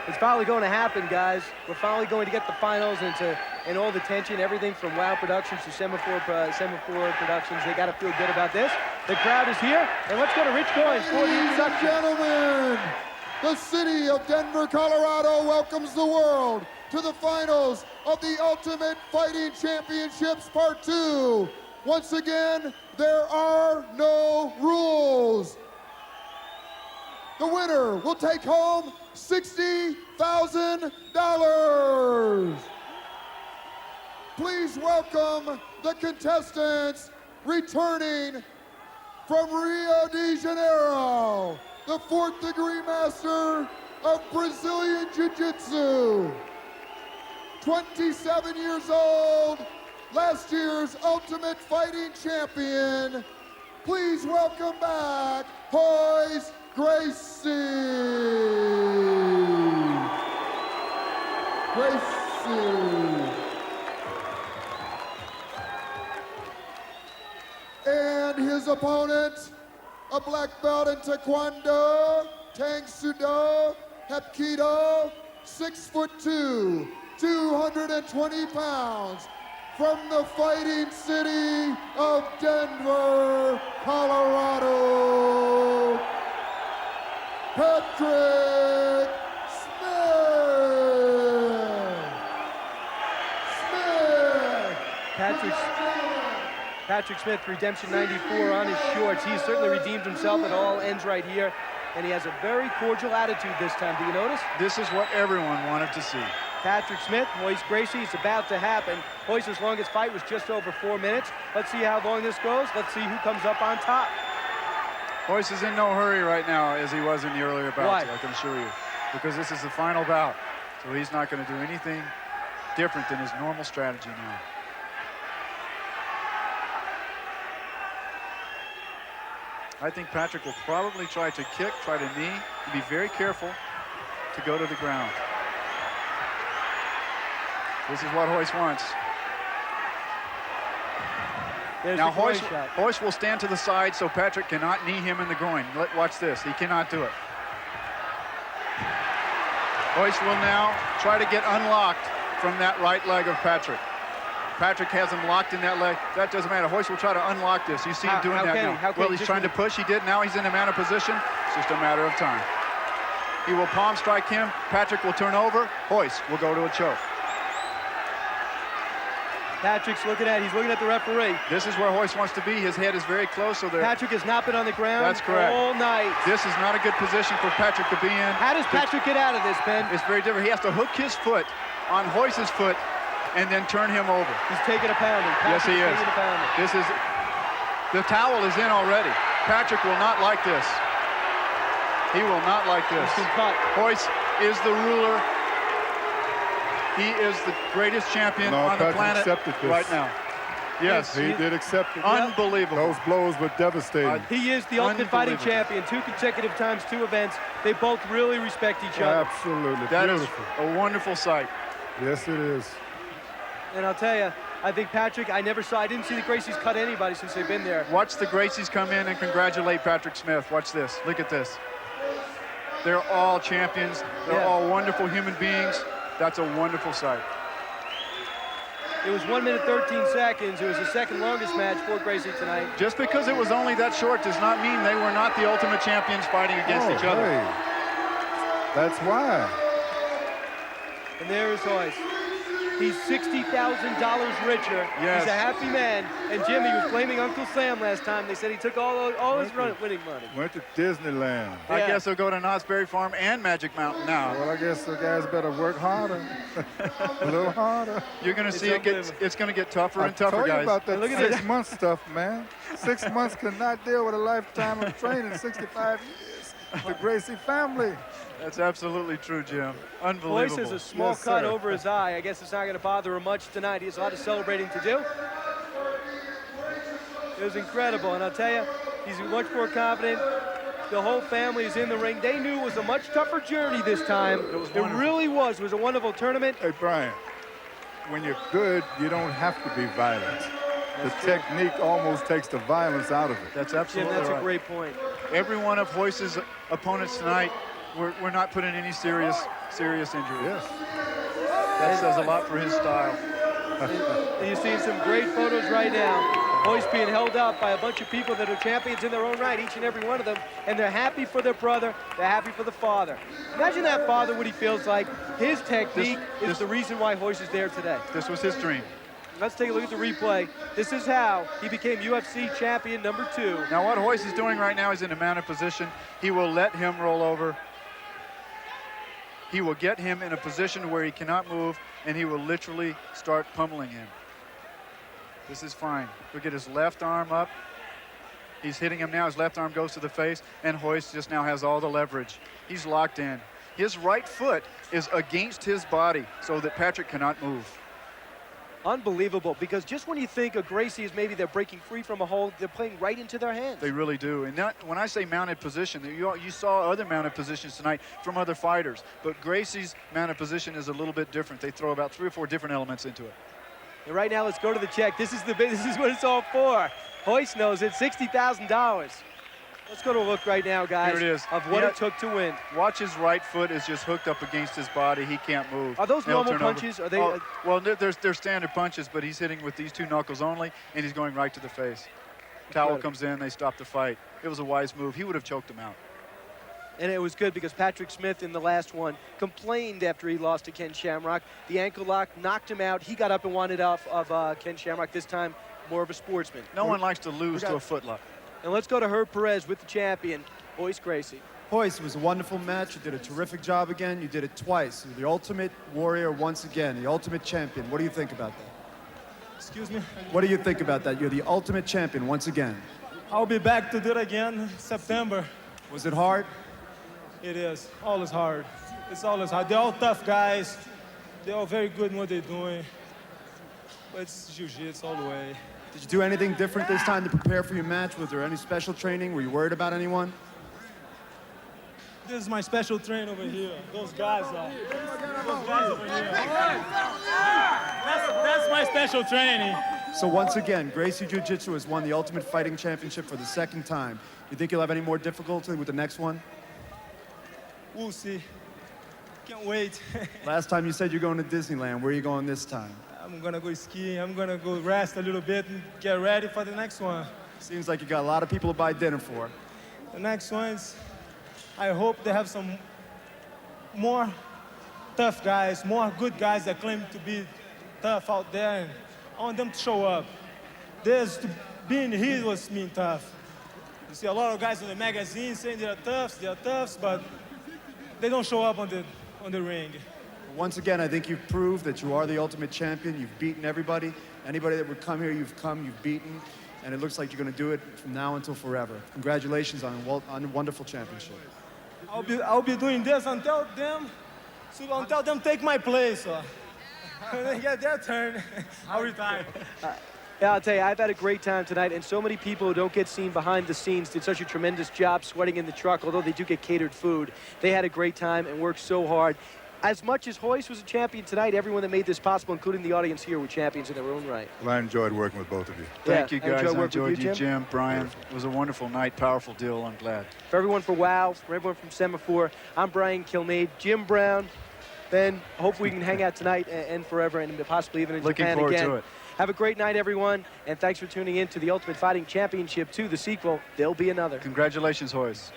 Speaker 2: It's finally going to happen, guys. We're finally going to get the finals and all the tension, everything from WOW Productions to Semaphore Productions. They got to feel good about this. The crowd is here, and let's go to Rich Coins for the
Speaker 13: Ladies and
Speaker 2: introduction.
Speaker 13: gentlemen, the city of Denver, Colorado welcomes the world to the finals of the Ultimate Fighting Championships Part 2. Once again, there are no rules. The winner will take home $60,000. Please welcome the contestants returning from Rio de Janeiro, the 4th-degree master of Brazilian Jiu-Jitsu, 27 years old, last year's Ultimate Fighting Champion. Please welcome back Royce Gracie. And his opponent a black belt in Taekwondo, Tang Sudo, Hapkido, 6'2", 220 pounds, from the fighting city of Denver, Colorado, Patrick
Speaker 2: Patrick Smith, Redemption 94 on his shorts. He's certainly redeemed himself. It all ends right here. And he has a very cordial attitude this time. Do you notice?
Speaker 8: This is what everyone wanted to see.
Speaker 2: Patrick Smith, Royce Gracie, it's about to happen. Royce's longest fight was just over 4 minutes. Let's see how long this goes. Let's see who comes up on top.
Speaker 8: Royce is in no hurry right now as he was in the earlier bouts,
Speaker 2: Why?
Speaker 8: I can assure you. Because this is the final bout. So he's not going to do anything different than his normal strategy now. I think Patrick will probably try to kick, try to knee, and be very careful to go to the ground. This is what Royce wants. Now Royce will stand to the side so Patrick cannot knee him in the groin. Watch this, he cannot do it. Royce will now try to get unlocked from that right leg of Patrick. Patrick has him locked in that leg. That doesn't matter. Royce will try to unlock this. You see him doing that now. Well, he's trying to push. He did. Now he's in a man of position. It's just a matter of time. He will palm strike him. Patrick will turn over. Royce will go to a choke.
Speaker 2: Patrick's looking at the referee.
Speaker 8: This is where Royce wants to be. His head is very close. So
Speaker 2: Patrick has not been on the ground
Speaker 8: all
Speaker 2: night.
Speaker 8: This is not a good position for Patrick to be in.
Speaker 2: How does Patrick get out of this, Ben?
Speaker 8: It's very different. He has to hook his foot on Royce's foot and then turn him over.
Speaker 2: He's taking a pounding.
Speaker 8: Yes, he is. This is, the towel is in already. Patrick will not like this. He will not like this. Royce is the ruler. He is the greatest champion on the planet right now. Yes,
Speaker 7: he did accept it.
Speaker 8: Unbelievable.
Speaker 7: Those blows were devastating.
Speaker 2: He is the Ultimate Fighting Champion. 2 consecutive times, 2 events. They both really respect each other.
Speaker 7: Absolutely.
Speaker 8: That is a wonderful sight.
Speaker 7: Yes, it is.
Speaker 2: And I'll tell you, I think Patrick, I didn't see the Gracies cut anybody since they've been there.
Speaker 8: Watch the Gracies come in and congratulate Patrick Smith. Watch this. Look at this. They're all champions. They're all wonderful human beings. That's a wonderful sight.
Speaker 2: It was 1 minute 13 seconds. It was the second longest match for Gracie tonight.
Speaker 8: Just because it was only that short does not mean they were not the Ultimate Champions fighting against each other.
Speaker 7: Hey. That's why.
Speaker 2: And there is Royce. He's $60,000 richer.
Speaker 8: Yes.
Speaker 2: He's a happy man. And Jimmy was blaming Uncle Sam last time. They said he took all his winning money.
Speaker 7: Went to Disneyland.
Speaker 8: I guess he'll go to Knott's Berry Farm and Magic Mountain now.
Speaker 7: Well, I guess the guys better work harder. A little harder.
Speaker 8: You're going to see it's going to get tougher and tougher,
Speaker 7: guys. I told you
Speaker 8: guys.
Speaker 7: about that 6-month stuff, man. 6 months cannot deal with a lifetime of training, 65 years. The Gracie family.
Speaker 8: That's absolutely true, Jim. Unbelievable.
Speaker 2: Royce has a small cut over his eye. I guess it's not going to bother him much tonight. He has a lot of celebrating to do. It was incredible, and I'll tell you, he's much more confident. The whole family is in the ring. They knew it was a much tougher journey this time. It really was. It was a wonderful tournament.
Speaker 7: Hey, Brian, when you're good, you don't have to be violent. The technique almost takes the violence out of it.
Speaker 8: That's absolutely
Speaker 2: Jim, that's
Speaker 8: right.
Speaker 2: a great point.
Speaker 8: Every one of Royce's opponents tonight, we're not putting any serious injury.
Speaker 7: Yes.
Speaker 8: That says a lot for his style.
Speaker 2: And you're seeing some great photos right now. Royce being held up by a bunch of people that are champions in their own right, each and every one of them, and they're happy for their brother, they're happy for the father. Imagine that father, what he feels like. His technique is the reason why Royce is there today.
Speaker 8: This was his dream.
Speaker 2: Let's take a look at the replay. This is how he became UFC champion #2.
Speaker 8: Now what Royce is doing right now is in a mounted position. He will let him roll over. He will get him in a position where he cannot move, and he will literally start pummeling him. This is fine. He'll get his left arm up. He's hitting him now. His left arm goes to the face, and Royce just now has all the leverage. He's locked in. His right foot is against his body so that Patrick cannot move.
Speaker 2: Unbelievable, because just when you think of Gracie is maybe they're breaking free from a hold, they're playing right into their hands.
Speaker 8: They really do. And that, when I say mounted position, you saw other mounted positions tonight from other fighters. But Gracie's mounted position is a little bit different. They throw about 3 or 4 different elements into it.
Speaker 2: And right now, let's go to the check. This is what it's all for. Royce knows it, $60,000. Let's go to a look right now, guys,
Speaker 8: Here it is.
Speaker 2: of what it took to win.
Speaker 8: Watch his right foot is just hooked up against his body. He can't move.
Speaker 2: Are those
Speaker 8: They'll
Speaker 2: normal
Speaker 8: turn over.
Speaker 2: punches? Are they?
Speaker 8: Oh, well, they're standard punches, but he's hitting with these 2 knuckles only, and he's going right to the face. Towel comes in, they stop the fight. It was a wise move. He would have choked him out.
Speaker 2: And it was good because Patrick Smith in the last one complained after he lost to Ken Shamrock. The ankle lock knocked him out. He got up and wanted off of Ken Shamrock, this time more of a sportsman.
Speaker 8: No one likes to lose to a footlock.
Speaker 2: And let's go to Herb Perez with the champion, Royce Gracie.
Speaker 15: Royce, it was a wonderful match. You did a terrific job again. You did it twice. You're the Ultimate Warrior once again, the Ultimate Champion. What do you think about that?
Speaker 14: Excuse me?
Speaker 15: What do you think about that? You're the Ultimate Champion once again.
Speaker 14: I'll be back to do it again September.
Speaker 15: Was it hard?
Speaker 14: It is. Always hard. It's always hard. They're all tough guys. They're all very good in what they're doing. But it's jiu-jitsu all the way.
Speaker 15: Did you do anything different this time to prepare for your match? Was there any special training? Were you worried about anyone?
Speaker 14: This is my special train over here. Those guys are. Those guys over here. That's my special training.
Speaker 15: So once again, Gracie Jiu-Jitsu has won the Ultimate Fighting Championship for the 2nd time. You think you'll have any more difficulty with the next one?
Speaker 14: We'll see. Can't wait.
Speaker 15: Last time you said you're going to Disneyland. Where are you going this time?
Speaker 14: I'm gonna go skiing. I'm gonna go rest a little bit and get ready for the next one.
Speaker 15: Seems like you got a lot of people to buy dinner for.
Speaker 14: The next ones, I hope they have some more tough guys, more good guys that claim to be tough out there, and I want them to show up. Being here was being tough. You see a lot of guys on the magazine saying they're toughs, but they don't show up on the ring.
Speaker 15: Once again, I think you've proved that you are the Ultimate Champion. You've beaten everybody. Anybody that would come here, you've beaten. And it looks like you're going to do it from now until forever. Congratulations on a wonderful championship.
Speaker 14: I'll be doing this until them take my place. When they get their turn, I'll retire.
Speaker 2: Yeah, I'll tell you, I've had a great time tonight, and so many people who don't get seen behind the scenes did such a tremendous job sweating in the truck, although they do get catered food. They had a great time and worked so hard. As much as Royce was a champion tonight, everyone that made this possible, including the audience here, were champions in their own right.
Speaker 7: Well, I enjoyed working with both of you.
Speaker 8: Thank you, guys. I enjoyed
Speaker 2: you,
Speaker 8: you, Jim, Brian. It was a wonderful night, powerful deal. I'm glad.
Speaker 2: For everyone for WOW, for everyone from Semaphore, I'm Brian Kilmeade, Jim Brown, Ben. Hopefully we can hang out tonight and forever, and possibly even in Japan again.
Speaker 8: Looking forward to it.
Speaker 2: Have a great night, everyone, and thanks for tuning in to the Ultimate Fighting Championship 2, the sequel. There'll be another.
Speaker 8: Congratulations, Royce.